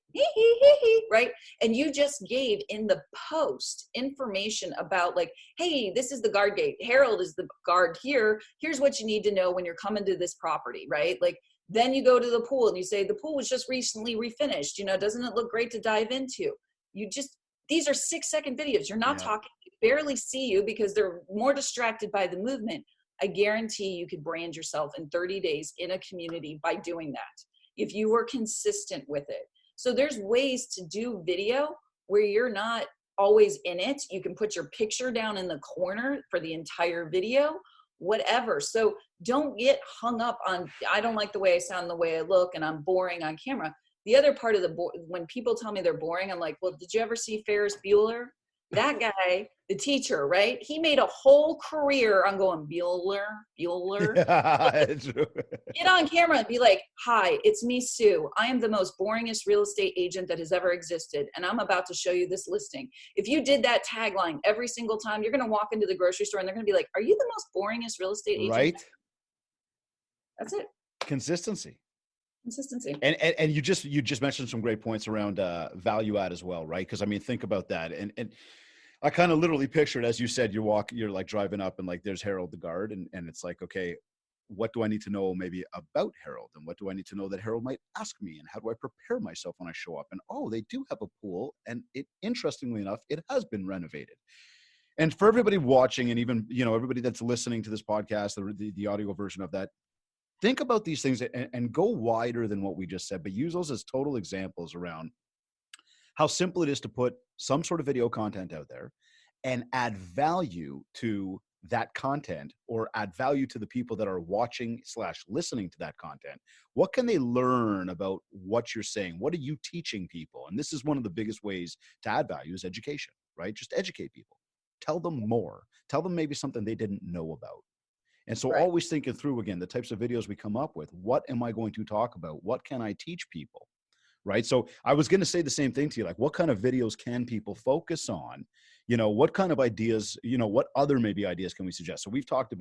right? And you just gave in the post information about like, hey, this is the guard gate, Harold is the guard here, here's what you need to know when you're coming to this property, right? Like, then you go to the pool and you say, the pool was just recently refinished, doesn't it look great to dive into? These are 6-second videos. You're not talking, you barely see you because they're more distracted by the movement. I guarantee you could brand yourself in 30 days in a community by doing that, if you were consistent with it. So there's ways to do video where you're not always in it. You can put your picture down in the corner for the entire video, whatever. So don't get hung up on, I don't like the way I sound, the way I look, and I'm boring on camera. The other part of when people tell me they're boring, I'm like, well, did you ever see Ferris Bueller? That guy, the teacher, right? He made a whole career on going Bueller. Yeah, true. Get on camera and be like, hi, it's me, Sue. I am the most boringest real estate agent that has ever existed, and I'm about to show you this listing. If you did that tagline every single time, you're going to walk into the grocery store and they're going to be like, are you the most boringest real estate agent? Right. That's it. Consistency. And you just mentioned some great points around value add as well, right? Because I mean, think about that, and I kind of literally pictured, as you said, you're like driving up and like there's Harold the guard, and it's like, okay, what do I need to know maybe about Harold, and what do I need to know that Harold might ask me, and how do I prepare myself when I show up? And oh, they do have a pool, and interestingly enough, it has been renovated. And for everybody watching, and even everybody that's listening to this podcast, the audio version of that, think about these things and go wider than what we just said, but use those as total examples around how simple it is to put some sort of video content out there and add value to that content, or add value to the people that are watching / listening to that content. What can they learn about what you're saying? What are you teaching people? And this is one of the biggest ways to add value is education, right? Just educate people. Tell them more. Tell them maybe something they didn't know about. And so always thinking through, again, the types of videos we come up with. What am I going to talk about? What can I teach people? Right. So I was going to say the same thing to you, like, what kind of videos can people focus on? What kind of ideas, what other maybe ideas can we suggest? So we've talked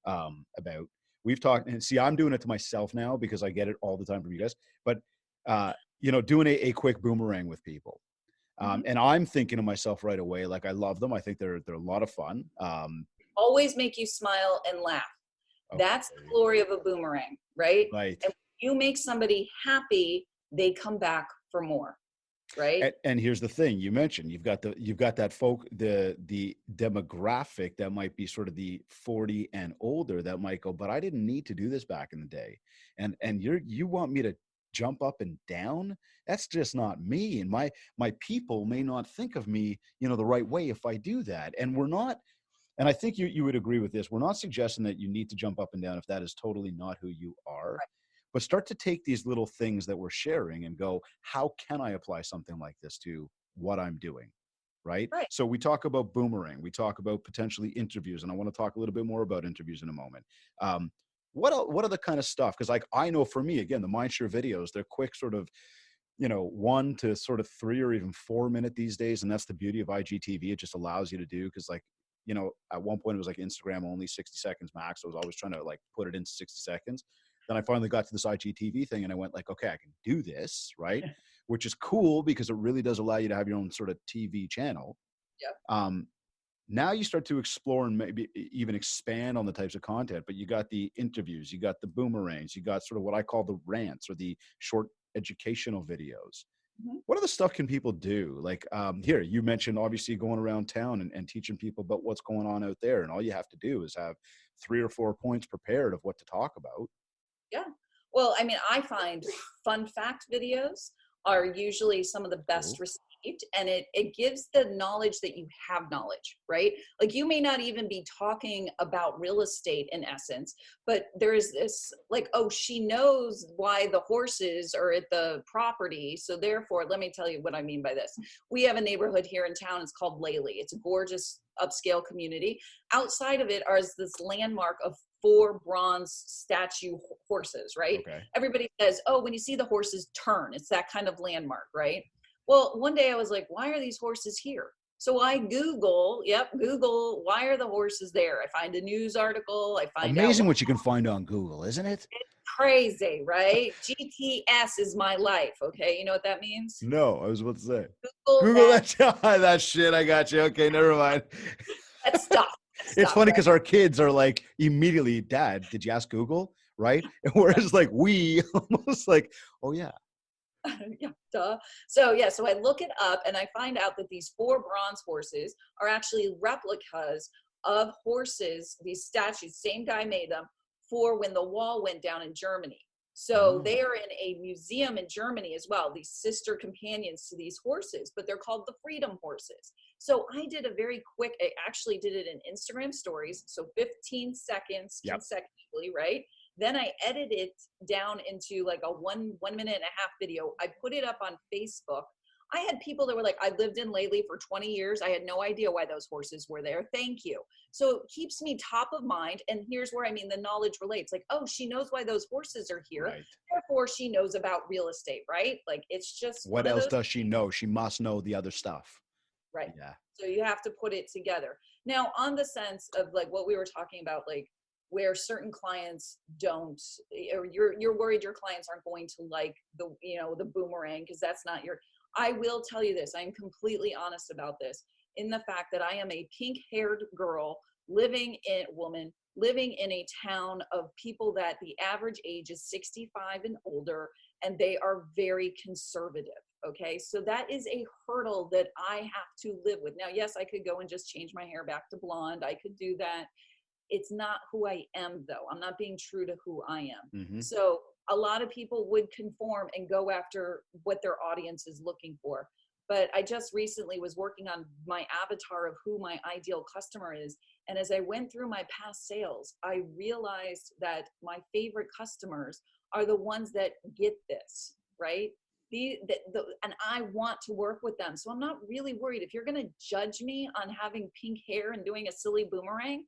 and see, I'm doing it to myself now because I get it all the time from you guys, but, doing a quick boomerang with people. And I'm thinking to myself right away, like, I love them. I think they're a lot of fun. Always make you smile and laugh. Okay. That's the glory of a boomerang, right? Right. And when you make somebody happy, they come back for more, right? And here's the thing you mentioned: you've got that the demographic that might be sort of the 40 and older that might go, but I didn't need to do this back in the day, and you want me to jump up and down? That's just not me, and my people may not think of me, the right way if I do that, and we're not. And I think you would agree with this. We're not suggesting that you need to jump up and down if that is totally not who you are. Right. But start to take these little things that we're sharing and go, how can I apply something like this to what I'm doing? Right? So we talk about boomerang. We talk about potentially interviews. And I want to talk a little bit more about interviews in a moment. What are the kind of stuff? Because like, I know for me, again, the Mindshare videos, they're quick sort of, 1 to sort of 3 or even 4 minute these days. And that's the beauty of IGTV. It just allows you to do, because like, at one point it was like Instagram only 60 seconds max. So I was always trying to like put it into 60 seconds. Then I finally got to this IGTV thing and I went like, okay, I can do this, right? Which is cool because it really does allow you to have your own sort of TV channel. Yeah. Now you start to explore and maybe even expand on the types of content, but you got the interviews, you got the boomerangs, you got sort of what I call the rants or the short educational videos. What other stuff can people do? Like here, you mentioned obviously going around town and teaching people about what's going on out there. And all you have to do is have 3 or 4 points prepared of what to talk about. Yeah. Well, I mean, I find fun fact videos are usually some of the best received, and it gives the knowledge that you have knowledge, right? Like you may not even be talking about real estate in essence, but there's this like, oh, she knows why the horses are at the property. So therefore, let me tell you what I mean by this. We have a neighborhood here in town. It's called Laley. It's a gorgeous upscale community. Outside of it is this landmark of 4 bronze statue horses, right? Okay. Everybody says, oh, when you see the horses turn, it's that kind of landmark, right? Well, one day I was like, why are these horses here? So I Google, why are the horses there? I find a news article. I find Amazing out what you can find on Google, isn't it? crazy, right? GTS is my life. Okay. You know what that means? No, I was about to say. Google that shit. I got you. Okay, never mind. that stuff. It's funny right? because our kids are like immediately, Dad, did you ask Google? Right? Whereas like we almost like, oh yeah. Yeah, duh. So I look it up and I find out that these 4 bronze horses are actually replicas of horses, these statues, same guy made them for when the wall went down in Germany. So they are in a museum in Germany as well, these sister companions to these horses, but they're called the Freedom Horses. So I did a very quick, I actually did it in Instagram stories. So 15 seconds consecutively, right? Then I edited it down into like a 1 minute and a half video. I put it up on Facebook. I had people that were like, I lived in Laley for 20 years. I had no idea why those horses were there. Thank you. So it keeps me top of mind. And here's where, the knowledge relates. Like, oh, she knows why those horses are here. Right. Therefore, she knows about real estate, right? Like, it's just. What else does she know? She must know the other stuff. Right. Yeah. So you have to put it together. Now, on the sense of like what we were talking about, like, where certain clients don't, or you're worried your clients aren't going to like the boomerang because that's not your. I will tell you this. I'm completely honest about this, in the fact that I am a pink-haired girl living in a town of people that the average age is 65 and older, and they are very conservative. Okay, so that is a hurdle that I have to live with. Now, yes, I could go and just change my hair back to blonde. I could do that. It's not who I am, though. I'm not being true to who I am. Mm-hmm. So a lot of people would conform and go after what their audience is looking for. But I just recently was working on my avatar of who my ideal customer is. And as I went through my past sales, I realized that my favorite customers are the ones that get this, right? And I want to work with them. So I'm not really worried. If you're going to judge me on having pink hair and doing a silly boomerang,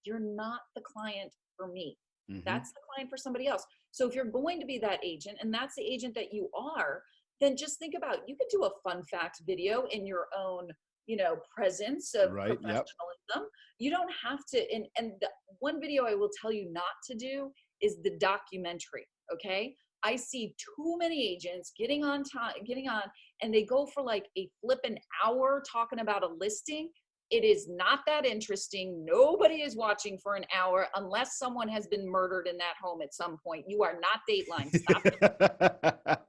you're not the client for me. Mm-hmm. That's the client for somebody else. So if you're going to be that agent, and that's the agent that you are, then just think about, you could do a fun fact video in your own, presence of professionalism. Yep. You don't have to. And the one video I will tell you not to do is the documentary. Okay. I see too many agents getting on, and they go for like a flippin' hour talking about a listing. It is not that interesting. Nobody is watching for an hour unless someone has been murdered in that home at some point. You are not Dateline. Stop it.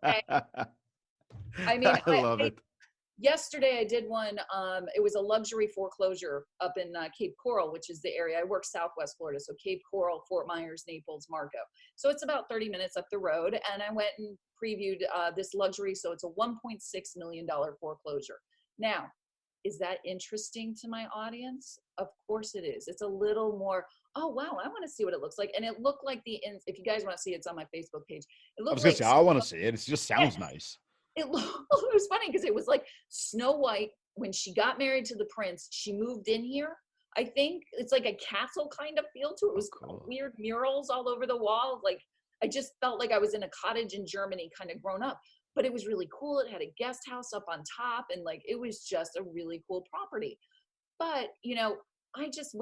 Okay? I love it. Yesterday I did one. It was a luxury foreclosure up in Cape Coral, which is the area. I work Southwest Florida. So Cape Coral, Fort Myers, Naples, Marco. So it's about 30 minutes up the road. And I went and previewed this luxury. So it's a $1.6 million foreclosure. Now, is that interesting to my audience? Of course it is. It's a little more, oh, wow, I want to see what it looks like. And it looked like if you guys want to see it, it's on my Facebook page. It looked like I want to see it. It just sounds nice. It was funny because it was like Snow White. When she got married to the prince, she moved in here. I think it's like a castle kind of feel to it. It was weird murals all over the wall. Like, I just felt like I was in a cottage in Germany kind of grown up. But it was really cool. It had a guest house up on top, and like, it was just a really cool property. But, I just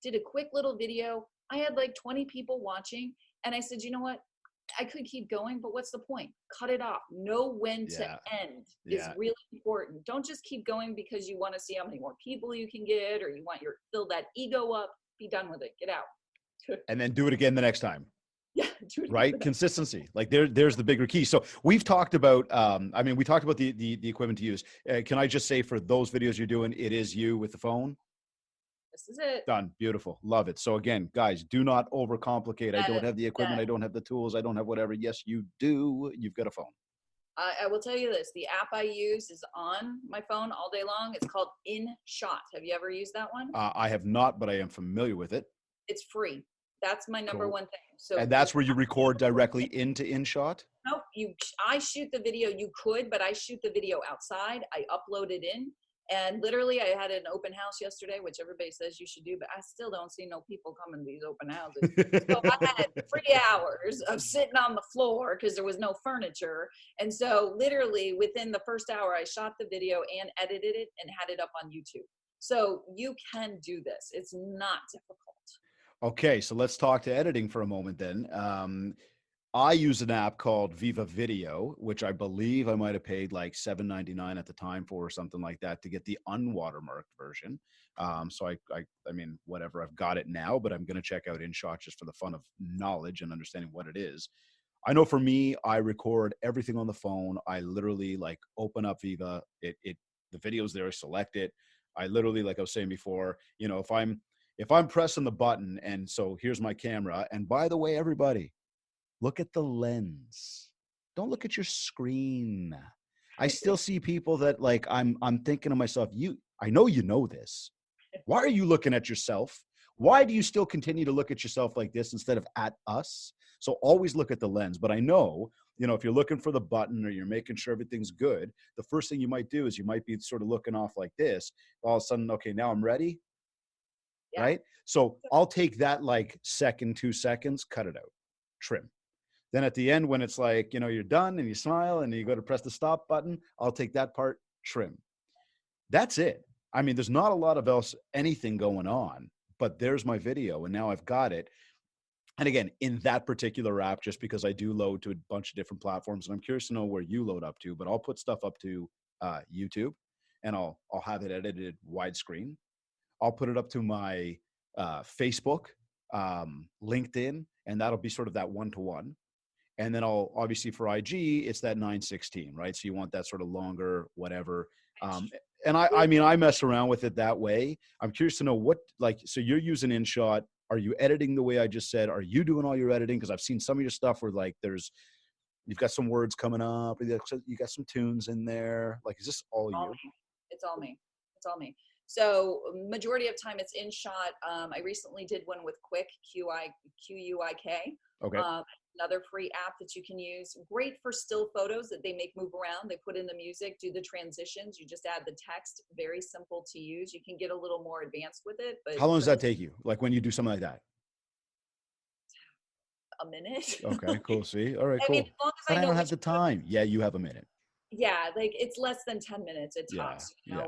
did a quick little video. I had like 20 people watching, and I said, you know what? I could keep going, but what's the point? Cut it off. Know when to end is really important. Don't just keep going because you want to see how many more people you can get, or you want fill that ego up. Be done with it. Get out. And then do it again the next time. Yeah, right. Consistency. Like there's the bigger key. So we've talked about, we talked about the equipment to use. Can I just say, for those videos you're doing, it is you with the phone? This is it. Done. Beautiful. Love it. So again, guys, do not overcomplicate. I don't have the equipment. I don't have the tools. I don't have whatever. Yes, you do. You've got a phone. I will tell you this. The app I use is on my phone all day long. It's called InShot. Have you ever used that one? I have not, but I am familiar with it. It's free. That's my number one thing. So, and that's where you record directly into InShot? No, I shoot the video. You could, but I shoot the video outside. I upload it in, And literally I had an open house yesterday, which everybody says you should do, but I still don't see no people coming to these open houses. So I had 3 hours of sitting on the floor because there was no furniture. And so literally within the first hour, I shot the video and edited it and had it up on YouTube. So you can do this. It's not difficult. Okay, so let's talk to editing for a moment then. I use an app called Viva Video, which I believe I might have paid like $7.99 at the time for, or something like that, to get the unwatermarked version. So I mean, whatever, I've got it now, but I'm going to check out InShot just for the fun of knowledge and understanding what it is. I know for me, I record everything on the phone. I literally like open up Viva, the video's there, I select it. I literally, like I was saying before, if I'm pressing the button, and so here's my camera, and by the way, everybody, look at the lens. Don't look at your screen. I still see people that like I'm thinking to myself, I know you know this. Why are you looking at yourself? Why do you still continue to look at yourself like this instead of at us? So always look at the lens. But I know, if you're looking for the button or you're making sure everything's good, the first thing you might do is you might be sort of looking off like this. All of a sudden, okay, now I'm ready. Yeah. Right? So I'll take that like second, 2 seconds, cut it out, trim. Then at the end, when it's like, you're done and you smile and you go to press the stop button, I'll take that part, trim. That's it. I mean, there's not a lot of anything going on, but there's my video and now I've got it. And again, in that particular app, just because I do load to a bunch of different platforms, and I'm curious to know where you load up to, but I'll put stuff up to YouTube and I'll have it edited widescreen. I'll put it up to my Facebook, LinkedIn, and that'll be sort of that one-to-one. And then I'll obviously for IG, it's that 9:16, right? So you want that sort of longer, whatever. And I mean, I mess around with it that way. I'm curious to know so you're using InShot. Are you editing the way I just said? Are you doing all your editing? Because I've seen some of your stuff where like you've got some words coming up, you got some tunes in there. Like, is this all you? It's all me. It's all me. So majority of time it's InShot. I recently did one with Quick, Quik. Okay. Another free app that you can use. Great for still photos that they make move around. They put in the music, do the transitions. You just add the text. Very simple to use. You can get a little more advanced with it. But how long does that take you? Like when you do something like that? A minute. Okay, cool. See? All right, cool. I mean, as long as but I don't have the time. Yeah, you have a minute. Yeah, like it's less than 10 minutes at tops, Yeah.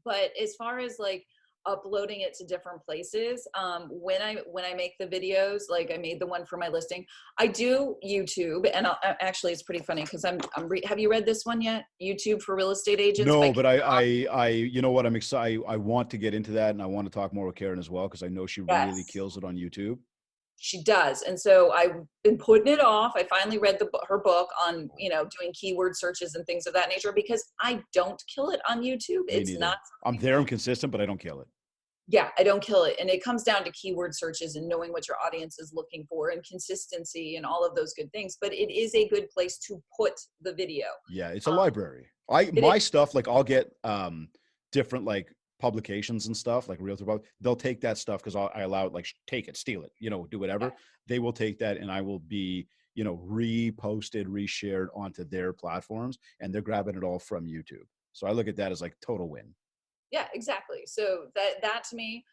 But as far as like uploading it to different places, when I make the videos, like I made the one for my listing, I do YouTube, and actually it's pretty funny because have you read this one yet? YouTube for Real Estate Agents? No, but I you know what, I'm excited. I want to get into that, and I want to talk more with Karen as well because I know she really kills it on YouTube. She does. And so I've been putting it off. I finally read her book on, doing keyword searches and things of that nature because I don't kill it on YouTube. It's not. I'm consistent, but I don't kill it. Yeah, I don't kill it. And it comes down to keyword searches and knowing what your audience is looking for and consistency and all of those good things. But it is a good place to put the video. Yeah, it's a library. My stuff, like I'll get different like publications and stuff like REALTOR, they'll take that stuff because I allow it, like take it, steal it, do whatever. Yeah. They will take that and I will be, reposted, reshared onto their platforms, and they're grabbing it all from YouTube. So I look at that as like total win. Yeah, exactly. So that to me,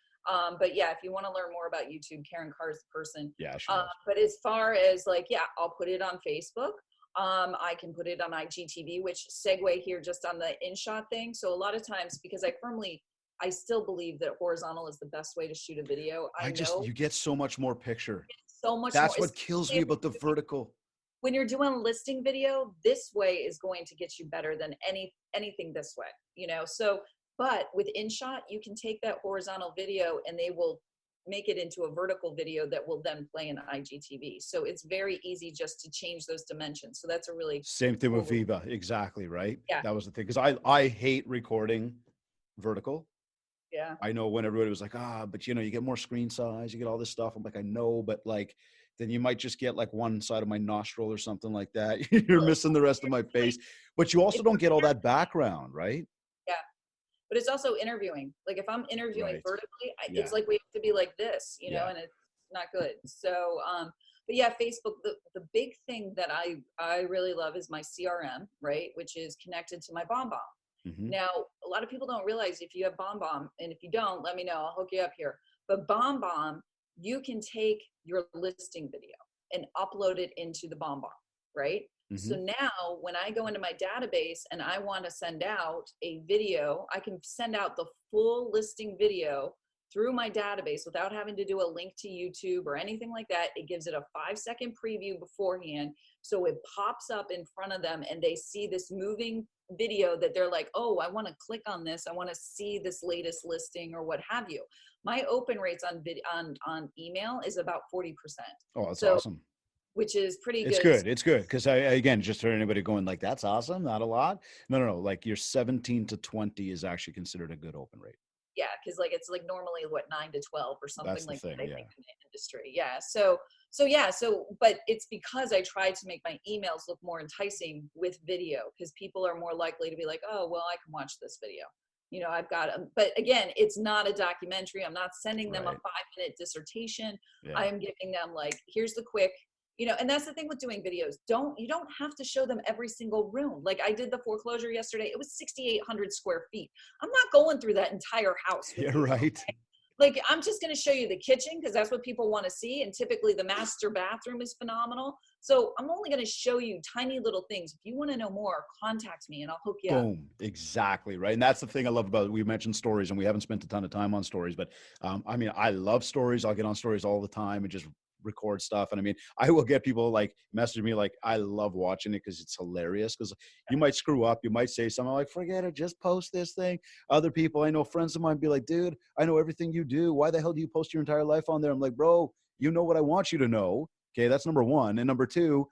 but yeah, if you want to learn more about YouTube, Karen Carr is the person. Yeah, sure. But as far as like, yeah, I'll put it on Facebook. I can put it on IGTV, which segue here just on the InShot thing. So a lot of times, because I still believe that horizontal is the best way to shoot a video. You get so much more picture. So much That's more. What kills me about the vertical. When you're doing a listing video, this way is going to get you better than anything this way, So, but with InShot, you can take that horizontal video and they will make it into a vertical video that will then play in IGTV. So it's very easy just to change those dimensions. So that's a really same thing with Viva. Exactly. Right. Yeah. That was the thing. Cause I hate recording vertical. Yeah. I know when everybody was like, but you get more screen size, you get all this stuff. I'm like, I know, but like, then you might just get like one side of my nostril or something like that. You're missing the rest of my face, but you also don't get all that background, right? Yeah. But it's also interviewing. Like if I'm interviewing vertically, it's like we have to be like this, and it's not good. So, but yeah, Facebook, the big thing that I really love is my CRM, right? Which is connected to my BombBomb. Mm-hmm. Now, a lot of people don't realize if you have BombBomb, and if you don't, let me know, I'll hook you up here. But BombBomb, you can take your listing video and upload it into the BombBomb, right? Mm-hmm. So now when I go into my database and I want to send out a video, I can send out the full listing video through my database without having to do a link to YouTube or anything like that. It gives it a 5-second preview beforehand. So it pops up in front of them and they see this moving video that they're like, oh, I want to click on this. I want to see this latest listing or what have you. My open rates on email is about 40%. Oh, that's So, awesome. which is pretty It's good. good. It's good. Because I, again, just heard anybody going like, that's awesome. Not a lot. No. Like your 17 to 20 is actually considered a good open rate. Yeah, because like it's like normally what 9 to 12 or something That's the like thing, that, I yeah. think, in the industry. Yeah. So but it's because I tried to make my emails look more enticing with video, because people are more likely to be like, oh, well, I can watch this video. You know, I've got but again, it's not a documentary. I'm not sending them a Right. 5-minute dissertation. Yeah. I am giving them like, here's the quick, and that's the thing with doing videos. You don't have to show them every single room. Like I did the foreclosure yesterday. It was 6,800 square feet. I'm not going through that entire house with Yeah, you. right. Like I'm just going to show you the kitchen because that's what people want to see. And typically the master bathroom is phenomenal. So I'm only going to show you tiny little things. If you want to know more, contact me and I'll hook you up. Boom. Exactly. Right. And that's the thing I love about it. We mentioned stories and we haven't spent a ton of time on stories, but I mean, I love stories. I'll get on stories all the time and just record stuff. And I mean, I will get people like message me like, I love watching it because it's hilarious. Because you might screw up, you might say something like, forget it, just post this thing. Other people, I know friends of mine be like, dude, I know everything you do. Why the hell do you post your entire life on there? I'm like, bro, you know what I want you to know. Okay, that's number one. And number two,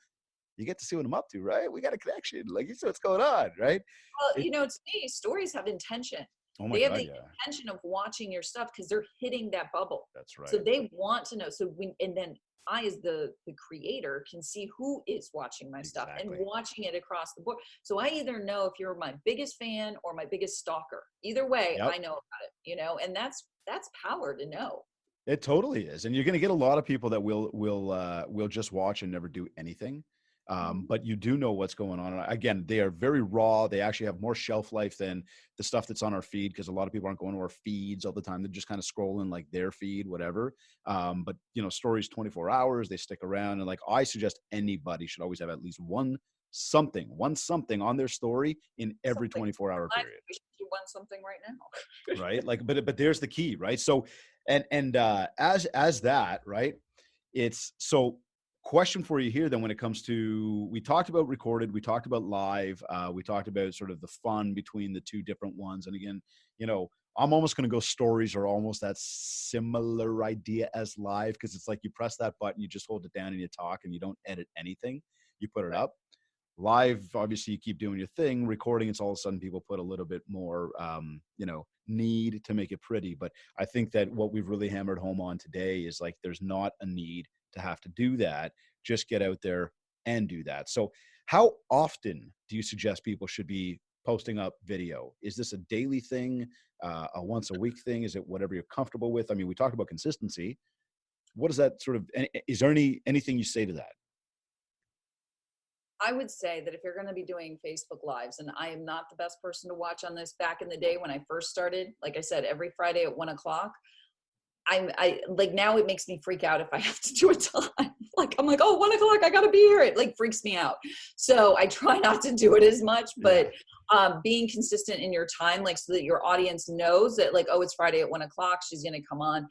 you get to see what I'm up to, right? We got a connection. Like, you see what's going on, right? Well, to me, stories have intention. Oh my They have God, the yeah. intention of watching your stuff because they're hitting that bubble. That's right. So they want to know. So and then I, as the creator, can see who is watching my stuff and Exactly. watching it across the board. So I either know if you're my biggest fan or my biggest stalker. Either way, Yep. I know about it, and that's power to know. It totally is. And you're going to get a lot of people that will just watch and never do anything. But you do know what's going on. And again, they are very raw. They actually have more shelf life than the stuff that's on our feed, because a lot of people aren't going to our feeds all the time. They're just kind of scrolling like their feed, whatever. But stories 24 hours, they stick around. And like, I suggest anybody should always have at least one something on their story in every 24-hour period. We should do one something right now. Right? Like, but there's the key, right? So, and as that, right? It's so. Question for you here then, when it comes to, we talked about recorded, we talked about live, we talked about sort of the fun between the two different ones. And again, I'm almost going to go stories are almost that similar idea as live, because it's like you press that button, you just hold it down and you talk and you don't edit anything, you put it up. Live, obviously you keep doing your thing. Recording, it's all of a sudden people put a little bit more need to make it pretty. But I think that what we've really hammered home on today is like, there's not a need to have to do that. Just get out there and do that. So how often do you suggest people should be posting up video? Is this a daily thing, a once a week thing? Is it whatever you're comfortable with? I mean, we talked about consistency. What is that sort of, is there anything you say to that? I would say that if you're going to be doing Facebook Lives, and I am not the best person to watch on this, back in the day when I first started, like I said, every Friday at 1:00, I like, now it makes me freak out if I have to do a time. Like, I'm like, oh, 1:00, I gotta be here. It like freaks me out. So I try not to do it as much, but being consistent in your time, like, so that your audience knows that like, oh, it's Friday at 1:00, she's going to come on.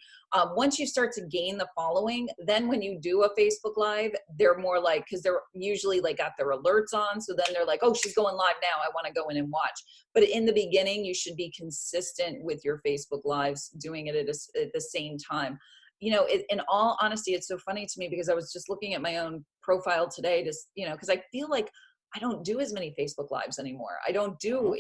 Once you start to gain the following, then when you do a Facebook Live, they're more like, because they're usually like got their alerts on. So then they're like, oh, she's going live now, I want to go in and watch. But in the beginning, you should be consistent with your Facebook Lives, doing it at the same time. In all honesty, it's so funny to me because I was just looking at my own profile today to, because I feel like I don't do as many Facebook Lives anymore. I don't do,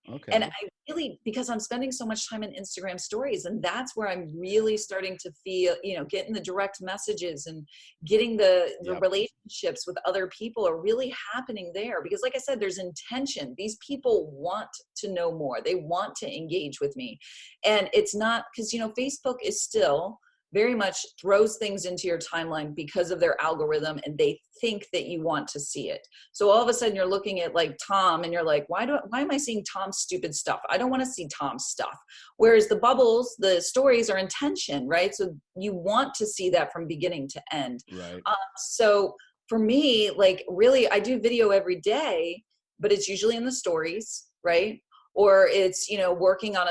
Okay. And I really, because I'm spending so much time in Instagram stories, and that's where I'm really starting to feel, getting the direct messages and getting the relationships with other people are really happening there. Because like I said, there's intention. These people want to know more. They want to engage with me. And it's not, because, Facebook is still very much throws things into your timeline because of their algorithm, and they think that you want to see it. So all of a sudden you're looking at like Tom and you're like, why am I seeing Tom's stupid stuff? I don't want to see Tom's stuff. Whereas the bubbles, the stories are intention, right? So you want to see that from beginning to end. Right. So for me, like really, I do video every day, but it's usually in the stories, right? Or it's, you know, working on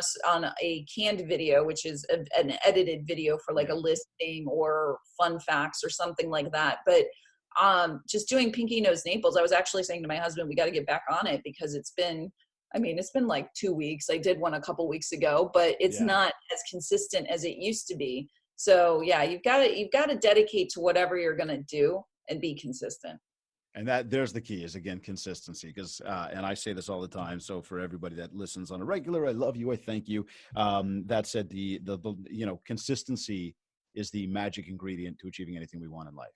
a canned video, which is an edited video for like a listing or fun facts or something like that. But just doing Pinky Nose Naples, I was actually saying to my husband, we got to get back on it because it's been like 2 weeks. I did one a couple weeks ago, but it's not as consistent as it used to be. So yeah, you've got to dedicate to whatever you're going to do and be consistent. And that there's the key is, again, consistency, because and I say this all the time. So for everybody that listens on a regular, I love you. I thank you. That said, the you know, consistency is the magic ingredient to achieving anything we want in life.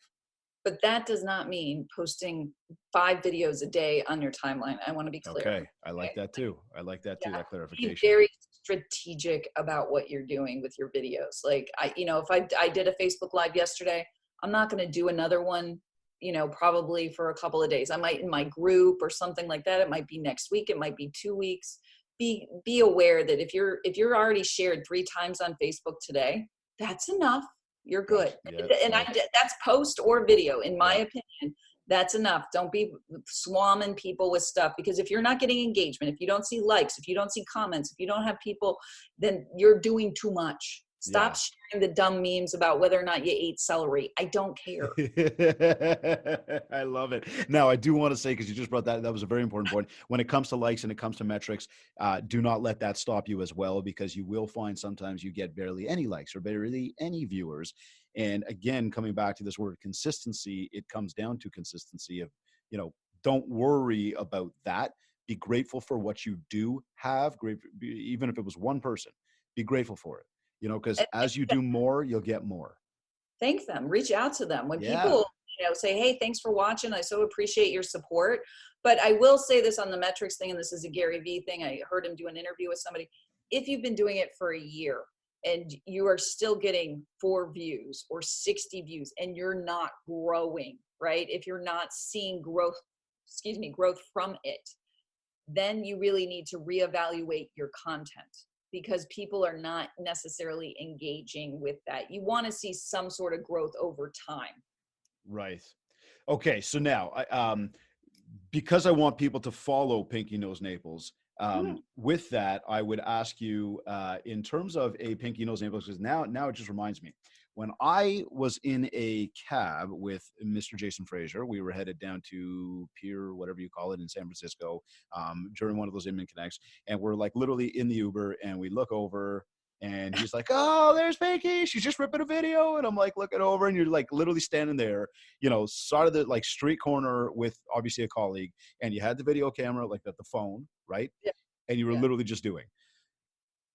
But that does not mean posting 5 videos a day on your timeline. I want to be clear. Okay. I like that too. I like that too. That clarification. Be very strategic about what you're doing with your videos. Like if I did a Facebook Live yesterday, I'm not going to do another one, you know, probably for a couple of days. I might in my group or something like that. It might be next week. It might be 2 weeks. Be aware that if you're already shared 3 times on Facebook today, that's enough. You're good. That's post or video, in my opinion. That's enough. Don't be swarming people with stuff, because if you're not getting engagement, if you don't see likes, if you don't see comments, if you don't have people, then you're doing too much. Stop sharing the dumb memes about whether or not you ate celery. I don't care. I love it. Now, I do want to say, because you just brought that was a very important point. When it comes to likes and it comes to metrics, do not let that stop you as well, because you will find sometimes you get barely any likes or barely any viewers. And again, coming back to this word consistency, it comes down to consistency of, you know, don't worry about that. Be grateful for what you do have. Great, even if it was one person, be grateful for it. You know, because as you do more, you'll get more. Thank them. Reach out to them. When people, you know, say, hey, thanks for watching. I so appreciate your support. But I will say this on the metrics thing, and this is a Gary Vee thing. I heard him do an interview with somebody. If you've been doing it for a year and you are still getting 4 views or 60 views and you're not growing, right? If you're not seeing growth from it, then you really need to reevaluate your content, because people are not necessarily engaging with that. You want to see some sort of growth over time. Right. Okay. So now, because I want people to follow Pinky Nose Naples, with that, I would ask you, in terms of a Pinky Nose Naples, because now it just reminds me, when I was in a cab with Mr. Jason Frazier, we were headed down to Pier, whatever you call it, in San Francisco, during one of those Inman Connects. And we're like literally in the Uber, and we look over, and he's like, oh, there's Pinky. She's just ripping a video. And I'm like looking over, and you're like literally standing there, you know, side of the like street corner with obviously a colleague, and you had the video camera, like the phone, right? Yeah. And you were literally just doing.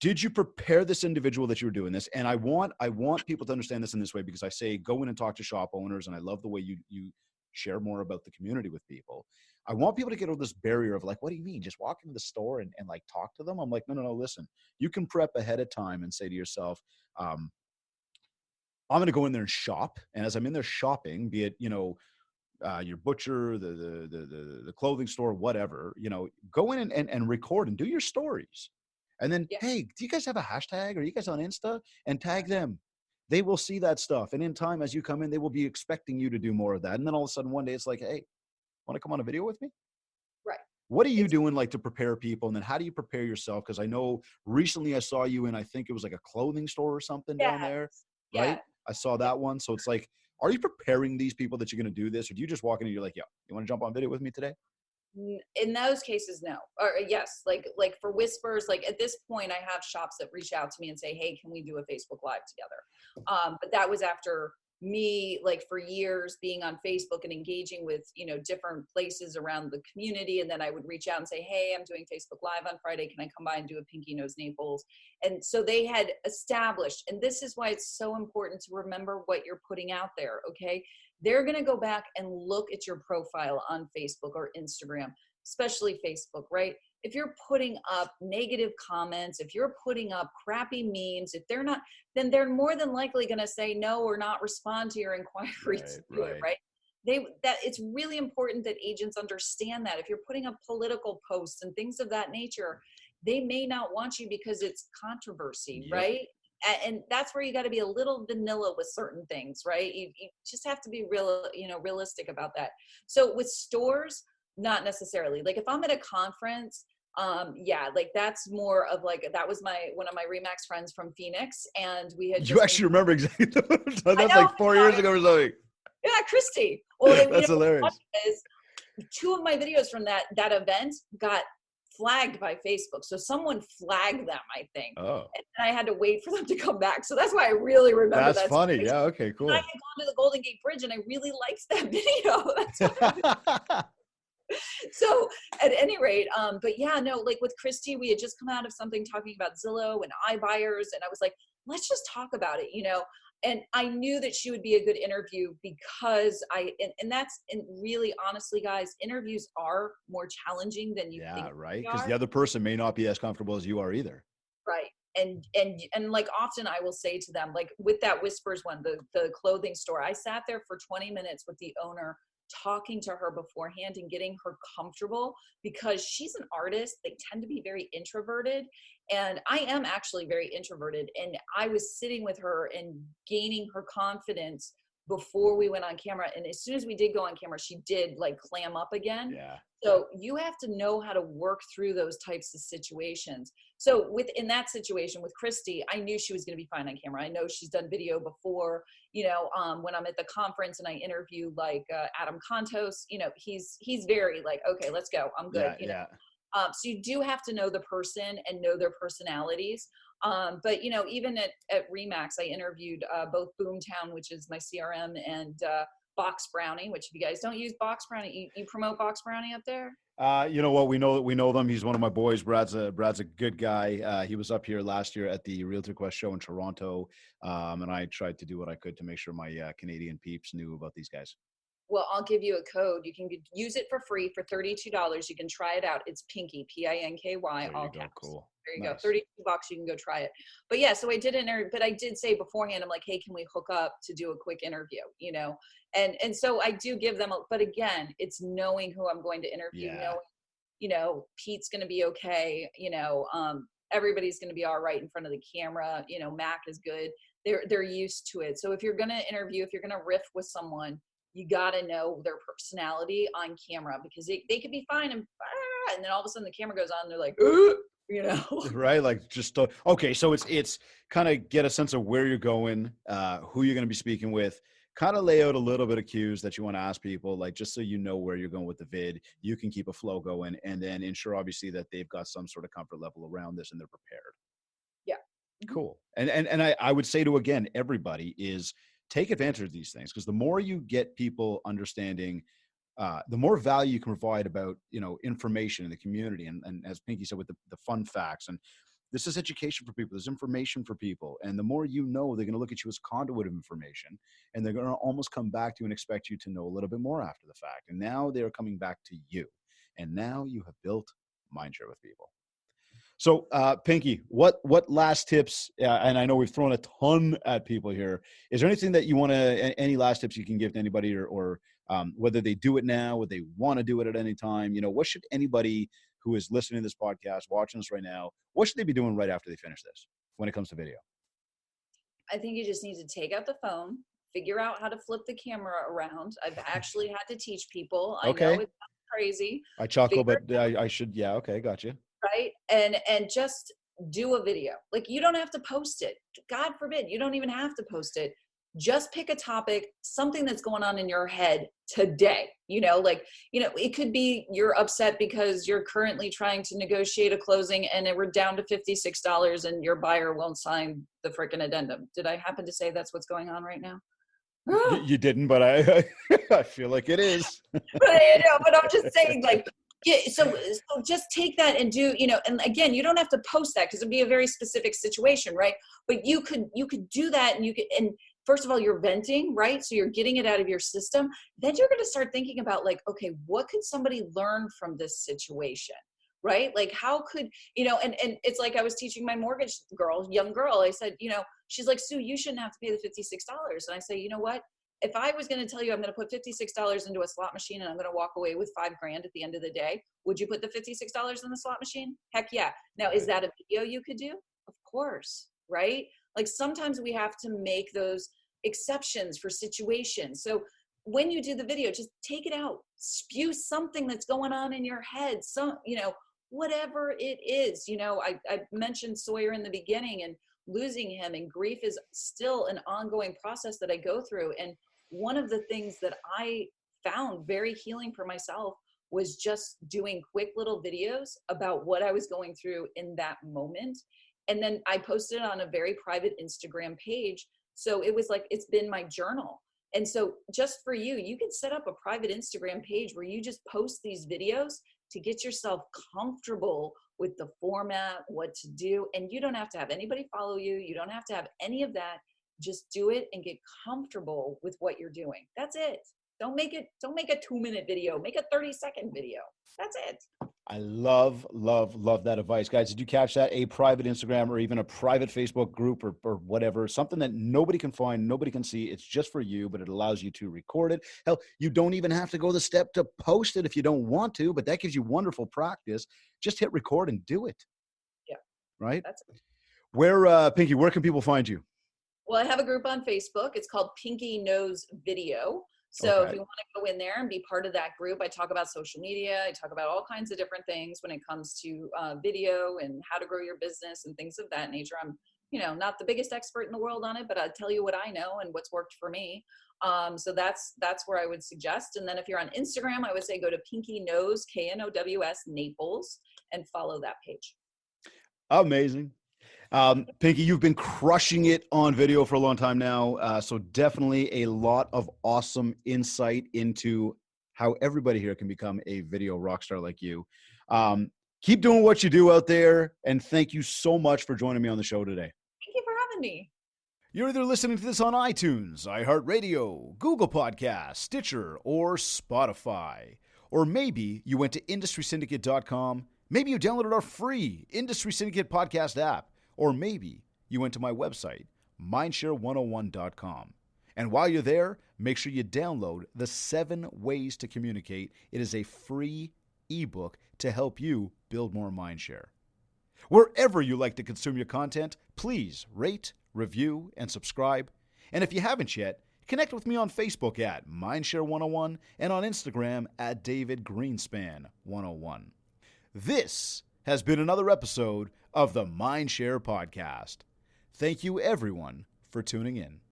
Did you prepare this individual that you were doing this? And I want people to understand this in this way, because I say, go in and talk to shop owners. And I love the way you share more about the community with people. I want people to get over this barrier of like, what do you mean? Just walk into the store and like talk to them? I'm like, no, listen, you can prep ahead of time and say to yourself, I'm going to go in there and shop. And as I'm in there shopping, be it, you know, your butcher, the clothing store, whatever, you know, go in and record and do your stories. And then, hey, do you guys have a hashtag? Are you guys on Insta? And tag them. They will see that stuff. And in time, as you come in, they will be expecting you to do more of that. And then all of a sudden one day it's like, hey, want to come on a video with me? Right. What are you doing like to prepare people? And then how do you prepare yourself? Because I know recently I saw you in, I think it was like a clothing store or something down there, right? I saw that one. So it's like, are you preparing these people that you're going to do this? Or do you just walk in and you're like, yeah, you want to jump on video with me today? In those cases, no. Or yes, like for whispers, like at this point I have shops that reach out to me and say, hey, can we do a Facebook Live together? But that was after me, like for years being on Facebook and engaging with, you know, different places around the community. And then I would reach out and say, hey, I'm doing Facebook Live on Friday. Can I come by and do a Pinky Nose Naples? And so they had established, and this is why it's so important to remember what you're putting out there. Okay. They're going to go back and look at your profile on Facebook or Instagram, especially Facebook, right? if you're putting up negative comments, if you're putting up crappy memes, if they're not, then they're more than likely going to say no or not respond to your inquiry to do it, right? That it's really important that agents understand that if you're putting up political posts and things of that nature, they may not want you because it's controversy, right? And that's where you got to be a little vanilla with certain things, right? You just have to be realistic about that. So with stores, not necessarily. Like if I'm at a conference, like that's more of like, that was one of my Remax friends from Phoenix, and we had You actually remember exactly. That's like 4 years ago or something. Yeah, Christy. Well, that's hilarious. Two of my videos from that event got flagged by Facebook. So someone flagged them, I think. Oh. And I had to wait for them to come back. So that's why I really remember that. That's funny. Yeah, okay, cool. And I had gone to the Golden Gate Bridge and I really liked that video. That's why so at any rate, but yeah, no, like with Christy, we had just come out of something talking about Zillow and iBuyers. And I was like, let's just talk about it, And I knew that she would be a good interview because and really honestly, guys, interviews are more challenging than you think. Yeah, right. Because the other person may not be as comfortable as you are either. Right. And like often I will say to them, like with that Whispers one, the clothing store, I sat there for 20 minutes with the owner talking to her beforehand and getting her comfortable because she's an artist. They tend to be very introverted. And I am actually very introverted. And I was sitting with her and gaining her confidence before we went on camera. And as soon as we did go on camera, she did like clam up again. Yeah. So you have to know how to work through those types of situations. So in that situation with Christy, I knew she was going to be fine on camera. I know she's done video before, when I'm at the conference and I interview like Adam Contos, he's very like, okay, let's go. I'm good. So you do have to know the person and know their personalities. But even at Remax, I interviewed both Boomtown, which is my CRM, and Box Brownie, which if you guys don't use Box Brownie, you promote Box Brownie up there? You know what? We know them. He's one of my boys. Brad's a good guy. He was up here last year at the Realtor Quest show in Toronto. And I tried to do what I could to make sure my Canadian peeps knew about these guys. Well, I'll give you a code. You can use it for free for $32. You can try it out. It's Pinky, Pinky, all caps. Cool. There you go. $32. You can go try it. But yeah, so I did but I did say beforehand, I'm like, hey, can we hook up to do a quick interview? And so I do give them, but again, it's knowing who I'm going to interview, knowing, Pete's going to be okay. Everybody's going to be all right in front of the camera. Mac is good. They're used to it. So if you're going to interview, if you're going to riff with someone, you got to know their personality on camera because they could be fine and then all of a sudden the camera goes on and they're like, right? Like just, okay. So it's kind of get a sense of where you're going, who you're going to be speaking with, kind of lay out a little bit of cues that you want to ask people, like just so you know where you're going with the vid, you can keep a flow going and then ensure obviously that they've got some sort of comfort level around this and they're prepared. Yeah. Cool. And I would say to, again, everybody is take advantage of these things because the more you get people understanding, the more value you can provide about, information in the community. And as Pinky said, with the fun facts, and this is education for people, there's information for people. And the more they're going to look at you as conduit of information and they're going to almost come back to you and expect you to know a little bit more after the fact. And now they're coming back to you. And now you have built mindshare with people. So, Pinky, what last tips, and I know we've thrown a ton at people here, is there anything that you want to, any last tips you can give to anybody or whether they do it now, whether they want to do it at any time, what should anybody who is listening to this podcast, watching this right now, what should they be doing right after they finish this when it comes to video? I think you just need to take out the phone, figure out how to flip the camera around. I've actually had to teach people. Okay. I know it's crazy. I chuckle, but I should, yeah, okay, gotcha. Right. And just do a video. Like you don't have to post it. God forbid, you don't even have to post it. Just pick a topic, something that's going on in your head today. It could be you're upset because you're currently trying to negotiate a closing and we're down to $56 and your buyer won't sign the freaking addendum. Did I happen to say that's what's going on right now? You didn't, but I feel like it is. but I'm just saying, like, yeah, so just take that and do, and again, you don't have to post that because it'd be a very specific situation, right? But you could do that and first of all, you're venting, right? So you're getting it out of your system. Then you're going to start thinking about like, okay, what could somebody learn from this situation? right? Like how could, and it's like I was teaching my mortgage young girl. I said, she's like, Sue, you shouldn't have to pay the $56. And I say, you know what? If I was going to tell you I'm going to put $56 into a slot machine and I'm going to walk away with $5,000 at the end of the day, would you put the $56 in the slot machine? Heck yeah. Now, is that a video you could do? Of course, right? Like sometimes we have to make those exceptions for situations. So when you do the video, just take it out, spew something that's going on in your head. Whatever it is, I mentioned Sawyer in the beginning and losing him, and grief is still an ongoing process that I go through. And one of the things that I found very healing for myself was just doing quick little videos about what I was going through in that moment. And then I posted it on a very private Instagram page. So it was like, it's been my journal. And so just for you, you can set up a private Instagram page where you just post these videos to get yourself comfortable with the format, what to do. And you don't have to have anybody follow you. You don't have to have any of that. Just do it and get comfortable with what you're doing. That's it. Don't make a 2-minute video. Make a 30-second video. That's it. I love, love, love that advice. Guys, did you catch that? A private Instagram or even a private Facebook group or whatever, something that nobody can find, nobody can see. It's just for you, but it allows you to record it. Hell, you don't even have to go the step to post it if you don't want to, but that gives you wonderful practice. Just hit record and do it. Yeah. Right? That's it. Pinky, where can people find you? Well, I have a group on Facebook. It's called Pinky Knows Video. So if you want to go in there and be part of that group, I talk about social media. I talk about all kinds of different things when it comes to video and how to grow your business and things of that nature. I'm, not the biggest expert in the world on it, but I'll tell you what I know and what's worked for me. So that's where I would suggest. And then if you're on Instagram, I would say go to Pinky Knows, KNOWS Naples, and follow that page. Amazing. Pinky, you've been crushing it on video for a long time now. So definitely a lot of awesome insight into how everybody here can become a video rock star like you. Keep doing what you do out there. And thank you so much for joining me on the show today. Thank you for having me. You're either listening to this on iTunes, iHeartRadio, Google Podcasts, Stitcher, or Spotify. Or maybe you went to industrysyndicate.com. Maybe you downloaded our free Industry Syndicate podcast app. Or maybe you went to my website, mindshare101.com. And while you're there, make sure you download the 7 Ways to Communicate. It is a free ebook to help you build more mindshare. Wherever you like to consume your content, please rate, review, and subscribe. And if you haven't yet, connect with me on Facebook at Mindshare101 and on Instagram at DavidGreenspan101. This has been another episode of the Mindshare Podcast. Thank you, everyone, for tuning in.